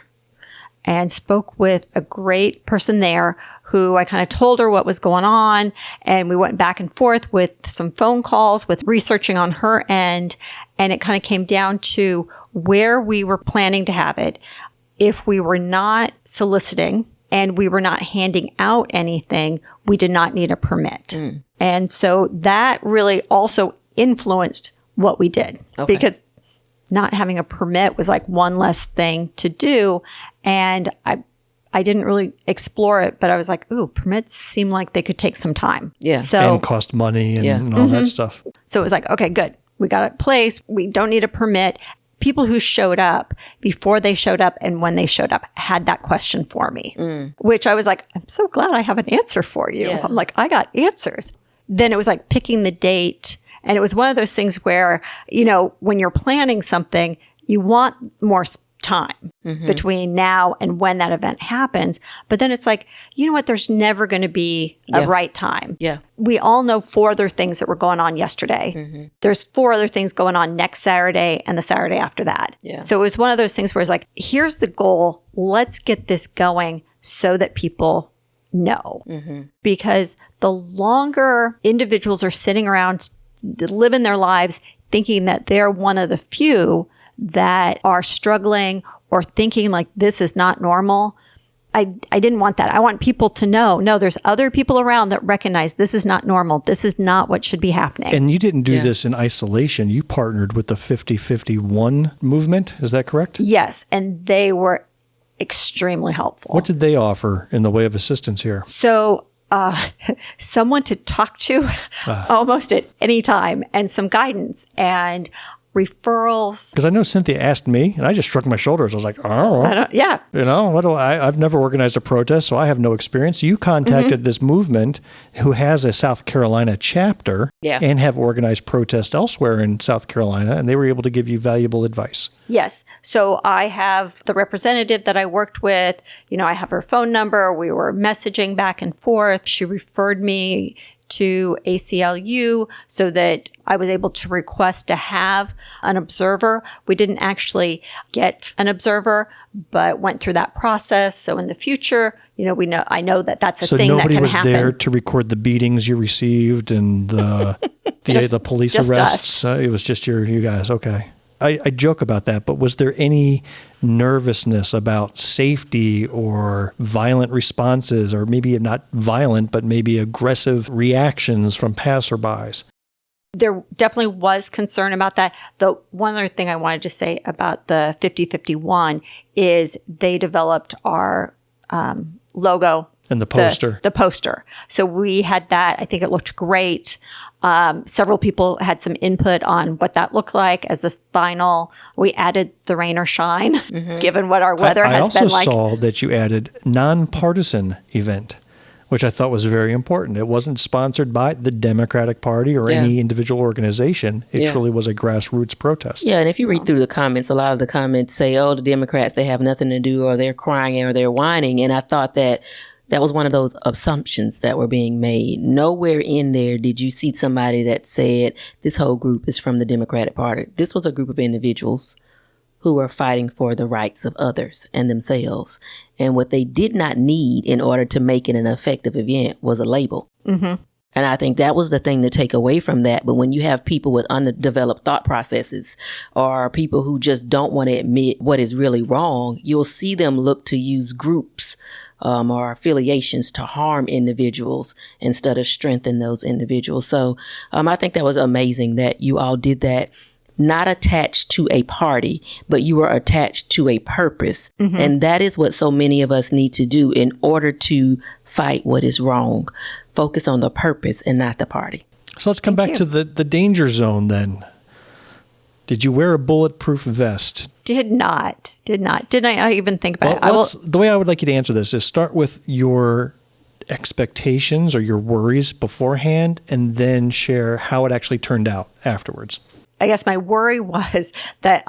D: and spoke with a great person there who I kind of told her what was going on. And we went back and forth with some phone calls, with researching on her end. And it kind of came down to where we were planning to have it. If we were not soliciting and we were not handing out anything, we did not need a permit. And so that really also influenced what we did, because not having a permit was like one less thing to do. And I didn't really explore it, but I was like, ooh, permits seem like they could take some time.
B: Yeah.
D: So
A: And cost money and,
B: Yeah.
A: and all that stuff.
D: so it was like, okay, good. We got a place. We don't need a permit. People who showed up before they showed up and when they showed up had that question for me, which I was like, I'm so glad I have an answer for you.
B: Yeah.
D: I'm like, I got answers. Then it was like picking the date. And it was one of those things where, you know, when you're planning something, you want more time between now and when that event happens. But then it's like, you know what? There's never going to be a right time.
B: Yeah.
D: We all know 4 other things that were going on yesterday. There's 4 other things going on next Saturday and the Saturday after that.
B: Yeah.
D: So it was one of those things where it's like, here's the goal. Let's get this going so that people know. Because the longer individuals are sitting around living their lives thinking that they're one of the few that are struggling or thinking like this is not normal. I didn't want that. I want people to know, no, there's other people around that recognize this is not normal. This is not what should be happening.
A: And you didn't do this in isolation. You partnered with the 50-51 movement. Is that correct?
D: Yes. And they were extremely helpful.
A: What did they offer in the way of assistance here?
D: So someone to talk to almost at any time, and some guidance and referrals.
A: Because I know Cynthia asked me, and I just shrugged my shoulders. I was like, oh, I've never organized a protest, so I have no experience. You contacted this movement who has a South Carolina chapter and have organized protests elsewhere in South Carolina, and they were able to give you valuable advice.
D: Yes. So I have the representative that I worked with. I have her phone number. We were messaging back and forth. She referred me to ACLU so that I was able to request to have an observer. We didn't actually get an observer, but went through that process. So in the future, I know that that's a thing that can happen. So nobody was there
A: to record the beatings you received and the police arrests? It was just you guys. Okay. I joke about that, but was there any nervousness about safety or violent responses, or maybe not violent, but maybe aggressive reactions from passerbys?
D: There definitely was concern about that. The one other thing I wanted to say about the 50-51 is they developed our logo.
A: And the poster.
D: The poster. So we had that. I think it looked great. Several people had some input on what that looked like as the final. We added the rain or shine, given what our weather has been like.
A: I also saw that you added nonpartisan event, which I thought was very important. It wasn't sponsored by the Democratic Party or any individual organization. It truly was a grassroots protest.
B: Yeah, and if you read through the comments, a lot of the comments say, the Democrats, they have nothing to do, or they're crying, or they're whining. And I thought that was one of those assumptions that were being made. Nowhere in there did you see somebody that said this whole group is from the Democratic Party. This was a group of individuals who are fighting for the rights of others and themselves. And what they did not need in order to make it an effective event was a label. Mm-hmm. And I think that was the thing to take away from that. But when you have people with undeveloped thought processes, or people who just don't want to admit what is really wrong, you'll see them look to use groups or affiliations to harm individuals instead of strengthen those individuals. So I think that was amazing that you all did that. Not attached to a party, but you were attached to a purpose. Mm-hmm. And that is what so many of us need to do in order to fight what is wrong. Focus on the purpose and not the party.
A: So let's come back to the danger zone then. Did you wear a bulletproof vest?
D: Did not. Didn't I even think about it?
A: The way I would like you to answer this is start with your expectations or your worries beforehand, and then share how it actually turned out afterwards.
D: I guess my worry was that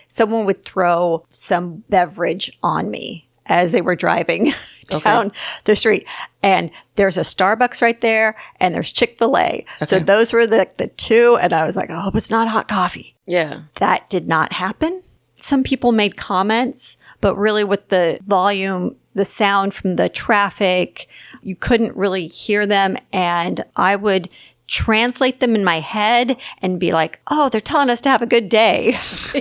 D: someone would throw some beverage on me as they were driving down the street. And there's a Starbucks right there, and there's Chick-fil-A. Okay. So those were the two. And I was like, I hope it's not hot coffee.
B: Yeah.
D: That did not happen. Some people made comments, but really with the volume, the sound from the traffic, you couldn't really hear them. And I would translate them in my head and be like, they're telling us to have a good day.
A: That's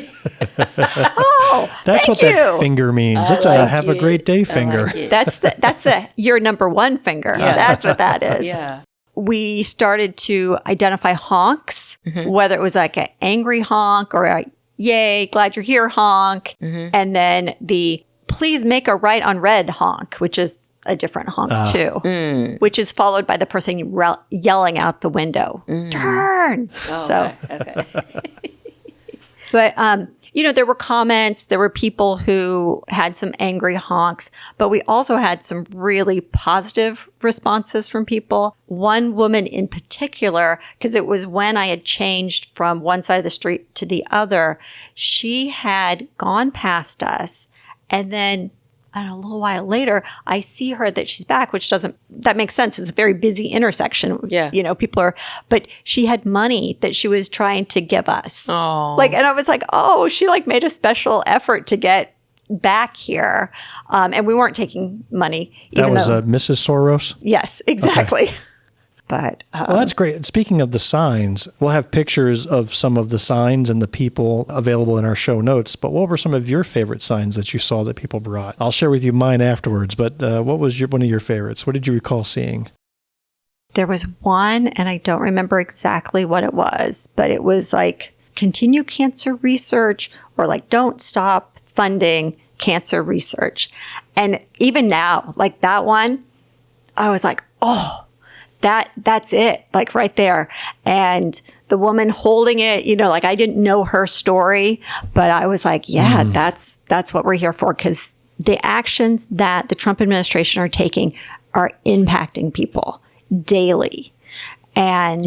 A: what that finger means. It's a have a great day finger.
D: That's the your number one finger. Yeah. That's what that is.
B: Yeah.
D: We started to identify honks, whether it was like an angry honk or a yay, glad you're here honk. Mm-hmm. And then the please make a right on red honk, which is a different honk too, which is followed by the person yelling out the window, turn. Okay. But, there were comments, there were people who had some angry honks, but we also had some really positive responses from people. One woman in particular, because it was when I had changed from one side of the street to the other, she had gone past us, and then a little while later, I see her that she's back, that makes sense. It's a very busy intersection.
B: Yeah.
D: But she had money that she was trying to give us.
B: Oh.
D: And I was like, she made a special effort to get back here. And we weren't taking money.
A: That was Mrs. Soros?
D: Yes, exactly. Okay. But
A: well, that's great. Speaking of the signs, we'll have pictures of some of the signs and the people available in our show notes. But what were some of your favorite signs that you saw that people brought? I'll share with you mine afterwards. But what was one of your favorites? What did you recall seeing?
D: there was one, and I don't remember exactly what it was, but it was like continue cancer research or like don't stop funding cancer research. And even now, like that one, I was like, oh, that's it, like right there. And the woman holding it, you know, like I didn't know her story, but I was like, yeah, that's what we're here for, because the actions that the Trump administration are taking are impacting people daily. And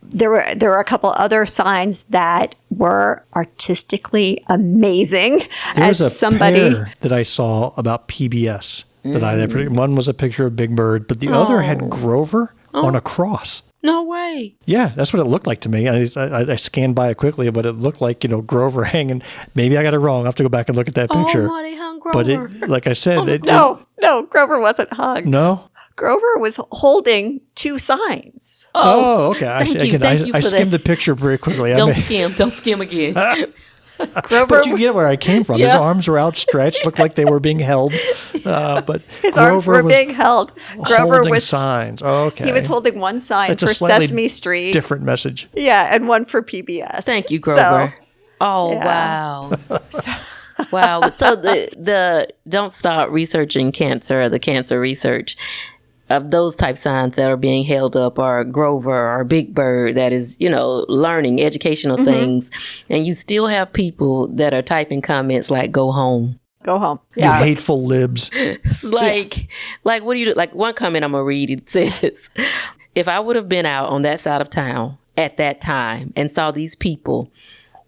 D: there were a couple other signs that were artistically amazing.
A: There was a pair that I saw about PBS. One was a picture of Big Bird, but the other had Grover on a cross.
B: No way.
A: Yeah, that's what it looked like to me. I scanned by it quickly, but it looked like, you know, Grover hanging. Maybe I got it wrong. I'll have to go back and look at that picture.
B: Oh, they hung Grover.
A: But like I said,
D: no, Grover wasn't hung.
A: No?
D: Grover was holding two signs.
A: Oh, okay. I
B: I
A: skimmed the picture very quickly.
B: Don't skim again.
A: But you get where I came from. His arms were outstretched, looked like they were being held. But
D: his arms were being held.
A: Grover was signs. Oh, okay.
D: He was holding one sign for Sesame Street.
A: Different message.
D: Yeah, and one for PBS.
B: Thank you, Grover. Wow. Wow. So the don't stop researching cancer, or the cancer research of those type signs that are being held up are Grover or Big Bird, that is, you know, learning educational things. And you still have people that are typing comments like, go home.
D: Go home.
A: These hateful libs.
B: It's like what do you do? Like one comment I'm going to read, it says, if I would have been out on that side of town at that time and saw these people,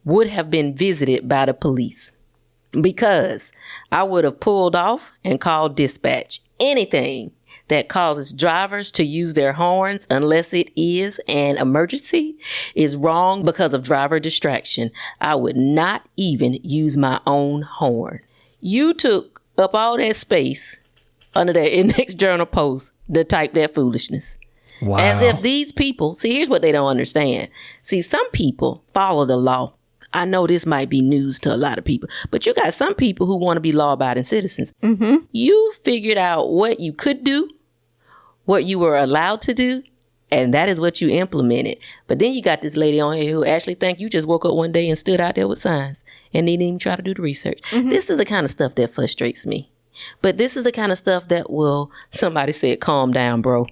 B: would have been visited by the police, because I would have pulled off and called dispatch. Anything that causes drivers to use their horns unless it is an emergency is wrong because of driver distraction. I would not even use my own horn. You took up all that space under that Index Journal post to type that foolishness.
A: Wow.
B: As if these people, see, here's what they don't understand. See, some people follow the law. I know this might be news to a lot of people, but you got some people who want to be law-abiding citizens. Mm-hmm. You figured out what you could do, what you were allowed to do, and that is what you implemented. But then you got this lady on here who actually think you just woke up one day and stood out there with signs and didn't even try to do the research. Mm-hmm. This is the kind of stuff that frustrates me. But this is the kind of stuff that will, somebody said, calm down, bro.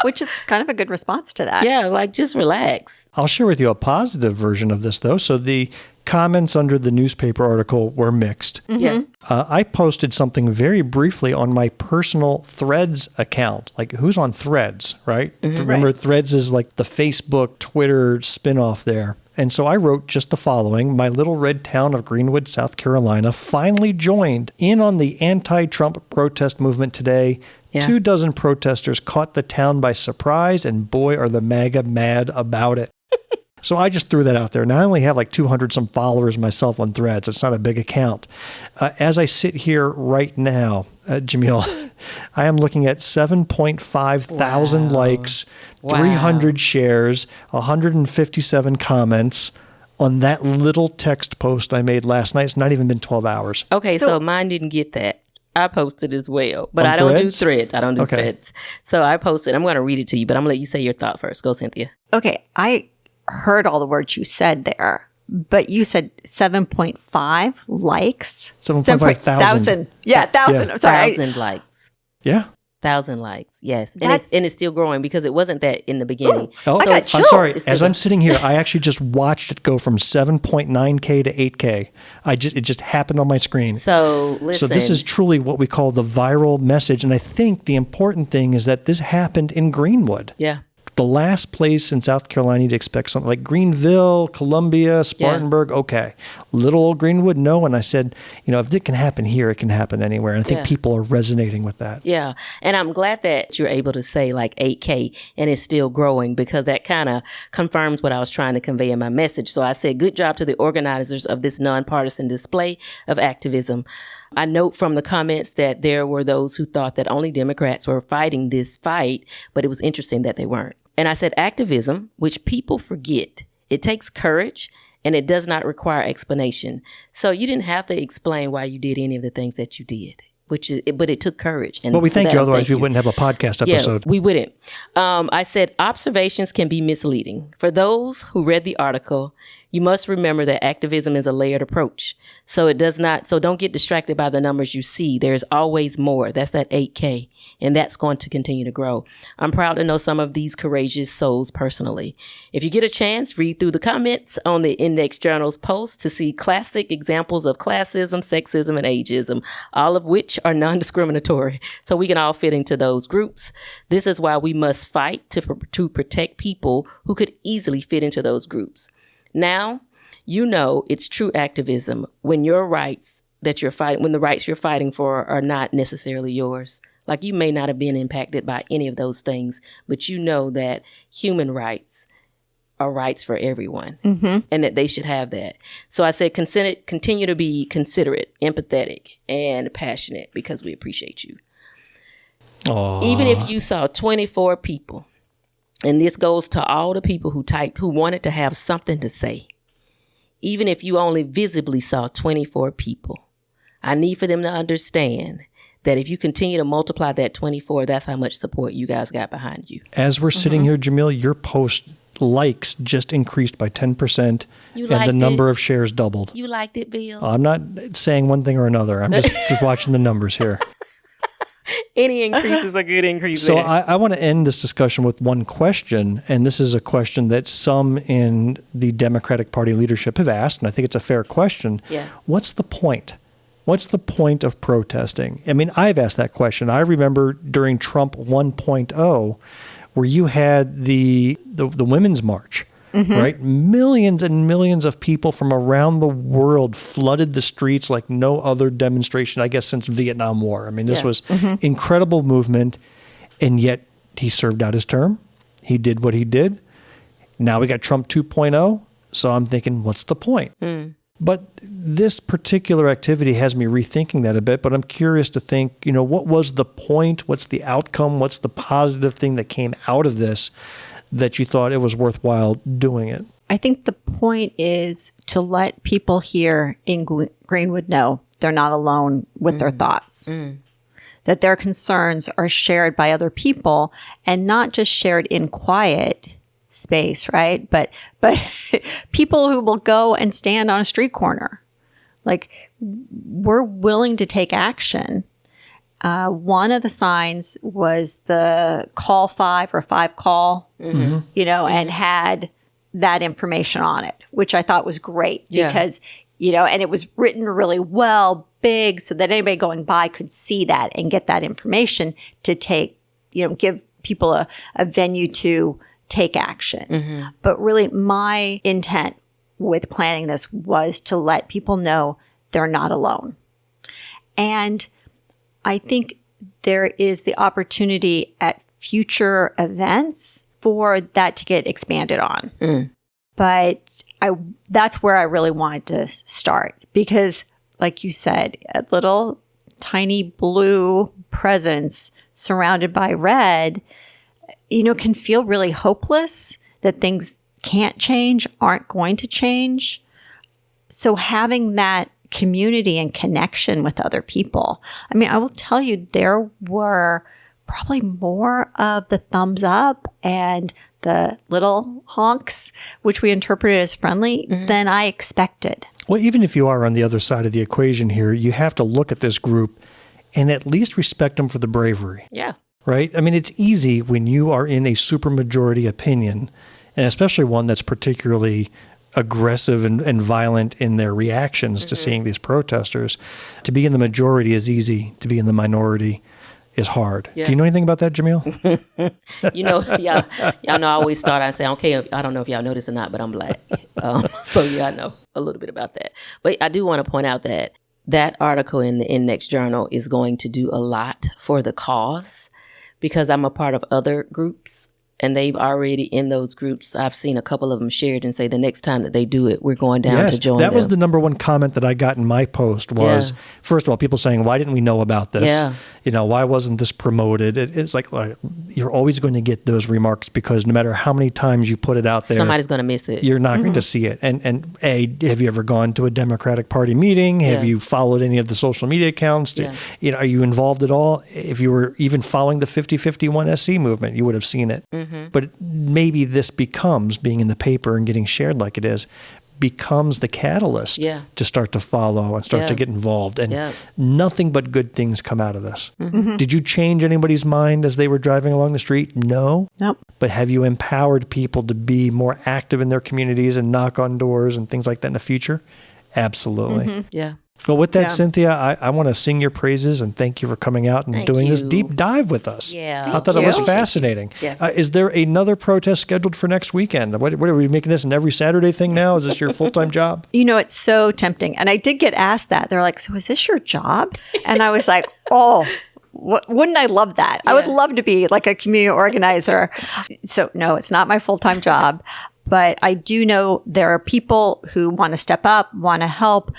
D: Which is kind of a good response to that.
B: Yeah, like just relax.
A: I'll share with you a positive version of this, though. So the comments under the newspaper article were mixed.
B: Mm-hmm. Yeah.
A: I posted something very briefly on my personal Threads account. Like, who's on Threads, right? Mm-hmm. Remember, Threads is like the Facebook, Twitter spinoff there. And so I wrote just the following. My little red town of Greenwood, South Carolina, finally joined in on the anti-Trump protest movement today. Yeah. 24 protesters caught the town by surprise, and boy, are the MAGA mad about it. So I just threw that out there. Now I only have like 200 some followers myself on Threads. It's not a big account. As I sit here right now, Jamil, I am looking at 7.5 thousand likes, 300 shares, 157 comments on that little text post I made last night. It's not even been 12 hours.
B: Okay, so mine didn't get that. I posted as well, but I don't do threads. I don't do threads. So I posted. I'm going to read it to you, but I'm going to let you say your thought first. Go, Cynthia.
D: Okay. I heard all the words you said there, but you said 7.5 likes.
A: 7.5 thousand.
D: Yeah, 1,000.
B: Yeah.
D: I'm sorry.
B: 1,000 likes.
A: Yeah.
B: 1,000 likes, yes. And it's still growing because it wasn't that in the beginning.
A: Oh, so I'm sorry. As I'm sitting here, I actually just watched it go from 7.9K to 8K. It just happened on my screen.
B: So listen.
A: So this is truly what we call the viral message. And I think the important thing is that this happened in Greenwood.
B: Yeah.
A: The last place in South Carolina you'd expect something like Greenville, Columbia, Spartanburg. Yeah. Okay. Little old Greenwood, no. And I said, you know, if it can happen here, it can happen anywhere. And I think people are resonating with that.
B: Yeah. And I'm glad that you're able to say like 8K and it's still growing, because that kind of confirms what I was trying to convey in my message. So I said, good job to the organizers of this nonpartisan display of activism. I note from the comments that there were those who thought that only Democrats were fighting this fight, but it was interesting that they weren't. And I said activism, which people forget. It takes courage and it does not require explanation. So you didn't have to explain why you did any of the things that you did. But it took courage. And
A: we thank you. Otherwise, we wouldn't have a podcast episode.
B: Yeah, we wouldn't. I said observations can be misleading. For those who read the article, you must remember that activism is a layered approach. So don't get distracted by the numbers you see. There's always more. That's that 8K. And that's going to continue to grow. I'm proud to know some of these courageous souls personally. If you get a chance, read through the comments on the Index Journal's post to see classic examples of classism, sexism, and ageism, all of which are non-discriminatory. So we can all fit into those groups. This is why we must fight to protect people who could easily fit into those groups. Now, you know it's true activism when the rights you're fighting for are not necessarily yours. Like you may not have been impacted by any of those things, but you know that human rights are rights for everyone and that they should have that. So I said, continue to be considerate, empathetic, and passionate because we appreciate you. Aww. Even if you saw 24 people, and this goes to all the people who wanted to have something to say. Even if you only visibly saw 24 people, I need for them to understand that if you continue to multiply that 24, that's how much support you guys got behind you.
A: As we're sitting here, Jamil, your post likes just increased by 10% and the number of shares doubled.
B: You liked it, Bill?
A: I'm not saying one thing or another. I'm just watching the numbers here.
B: Any increase is a good increase.
A: So I want to end this discussion with one question, and this is a question that some in the Democratic Party leadership have asked, and I think it's a fair question.
B: Yeah.
A: What's the point? What's the point of protesting? I mean, I've asked that question. I remember during Trump 1.0, where you had the Women's March, right? Millions and millions of people from around the world flooded the streets like no other demonstration, I guess, since Vietnam War. I mean, this was incredible movement, and yet he served out his term. He did what he did. Now we got Trump 2.0, so I'm thinking, what's the point? But this particular activity has me rethinking that a bit, but I'm curious to think, what was the point? What's the outcome? What's the positive thing that came out of this that you thought it was worthwhile doing it?
D: I think the point is to let people here in Greenwood know they're not alone with their thoughts, that their concerns are shared by other people and not just shared in quiet space, right? But people who will go and stand on a street corner. Like, we're willing to take action. One of the signs was the call 5 or 5 call, and had that information on it, which I thought was great because, and it was written really well, big, so that anybody going by could see that and get that information to take, give people a venue to take action. But really my intent with planning this was to let people know they're not alone. And I think there is the opportunity at future events for that to get expanded on. But that's where I really wanted to start because, like you said, a little tiny blue presence surrounded by red, can feel really hopeless that things can't change, aren't going to change. So having that community and connection with other people. I mean, I will tell you, there were probably more of the thumbs up and the little honks, which we interpreted as friendly, than I expected.
A: Well, even if you are on the other side of the equation here, you have to look at this group and at least respect them for the bravery.
B: Yeah.
A: Right? I mean, it's easy when you are in a supermajority opinion, and especially one that's particularly aggressive and violent in their reactions to seeing these protesters. To be in the majority is easy. To be in the minority is hard. Yeah. Do you know anything about that, Jamil?
B: Y'all know I always start, I say, okay, I don't know if y'all noticed or not, but I'm black. So I know a little bit about that. But I do want to point out that article in the Index Journal is going to do a lot for the cause because I'm a part of other groups And they've already, in those groups, I've seen a couple of them shared and say the next time that they do it, we're going down to join
A: that was
B: them.
A: the number one comment that I got in my post was, first of all, people saying, why didn't we know about this?
B: Yeah.
A: Why wasn't this promoted? It's like you're always going to get those remarks because no matter how many times you put it out there,
B: somebody's going to miss it.
A: You're not going to see it. And have you ever gone to a Democratic Party meeting? Have you followed any of the social media accounts? Are you involved at all? If you were even following the 50-51 SC movement, you would have seen it. But maybe this becomes, being in the paper and getting shared like it is, becomes the catalyst to start to follow and start to get involved. And nothing but good things come out of this. Did you change anybody's mind as they were driving along the street? No.
D: Nope.
A: But have you empowered people to be more active in their communities and knock on doors and things like that in the future? Absolutely.
B: Yeah.
A: Well, with that, Cynthia, I want to sing your praises and thank you for coming out and doing this deep dive with us.
B: Yeah.
A: I thought it was fascinating.
B: Yeah.
A: Is there another protest scheduled for next weekend? What are we making this an every Saturday thing now? Is this your full-time job?
D: It's so tempting. And I did get asked that. They're like, so is this your job? And I was like, oh, wouldn't I love that? I would love to be like a community organizer. So no, it's not my full-time job. But I do know there are people who want to step up, want to help.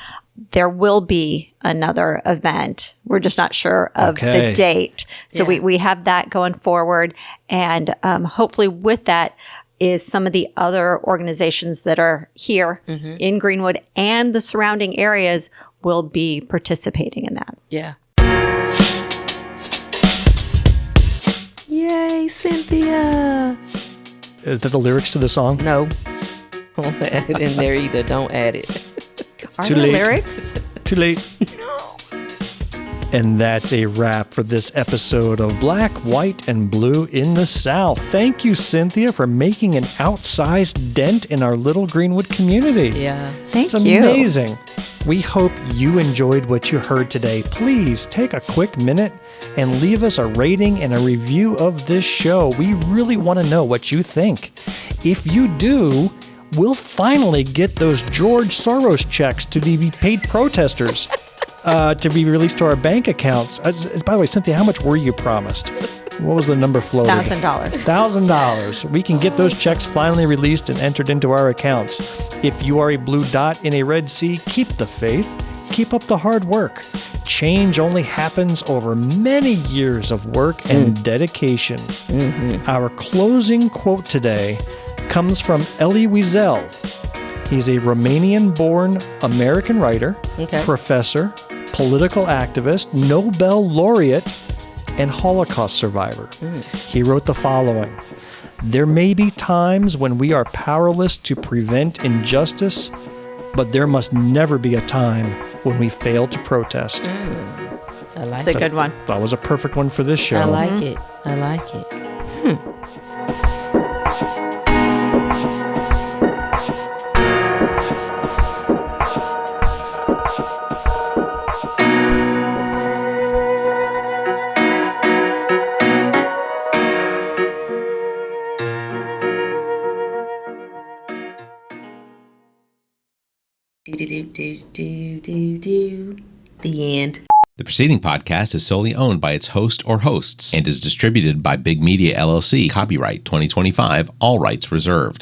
D: There will be another event. We're just not sure of the date. So we have that going forward. And hopefully with that is some of the other organizations that are here in Greenwood and the surrounding areas will be participating in that.
B: Yeah. Yay, Cynthia.
A: Is that the lyrics to the song?
B: No. Don't add it in there either. Don't add it.
D: Are
A: Too
D: there
A: late.
D: lyrics?
A: Too late. And that's a wrap for this episode of Black, White, and Blue in the South. Thank you, Cynthia, for making an outsized dent in our little Greenwood community.
B: Yeah.
D: Thank
A: It's
D: you.
A: amazing. We hope you enjoyed what you heard today. Please take a quick minute and leave us a rating and a review of this show. We really want to know what you think. If you do, we'll finally get those George Soros checks to the paid protesters to be released to our bank accounts. By the way, Cynthia, how much were you promised? What was the number floated?
D: $1,000.
A: $1,000. We can get those checks finally released and entered into our accounts. If you are a blue dot in a red sea, keep the faith. Keep up the hard work. Change only happens over many years of work and dedication. Our closing quote today comes from Elie Wiesel. He's a Romanian-born American writer, professor, political activist, Nobel laureate, and Holocaust survivor. He wrote the following: "There may be times when we are powerless to prevent injustice, but there must never be a time when we fail to protest."
B: I like
D: It's a good one.
A: That was a perfect one for this show.
B: I like it. I like it. The end.
K: The preceding podcast is solely owned by its host or hosts and is distributed by Big Media LLC. Copyright 2025, all rights reserved.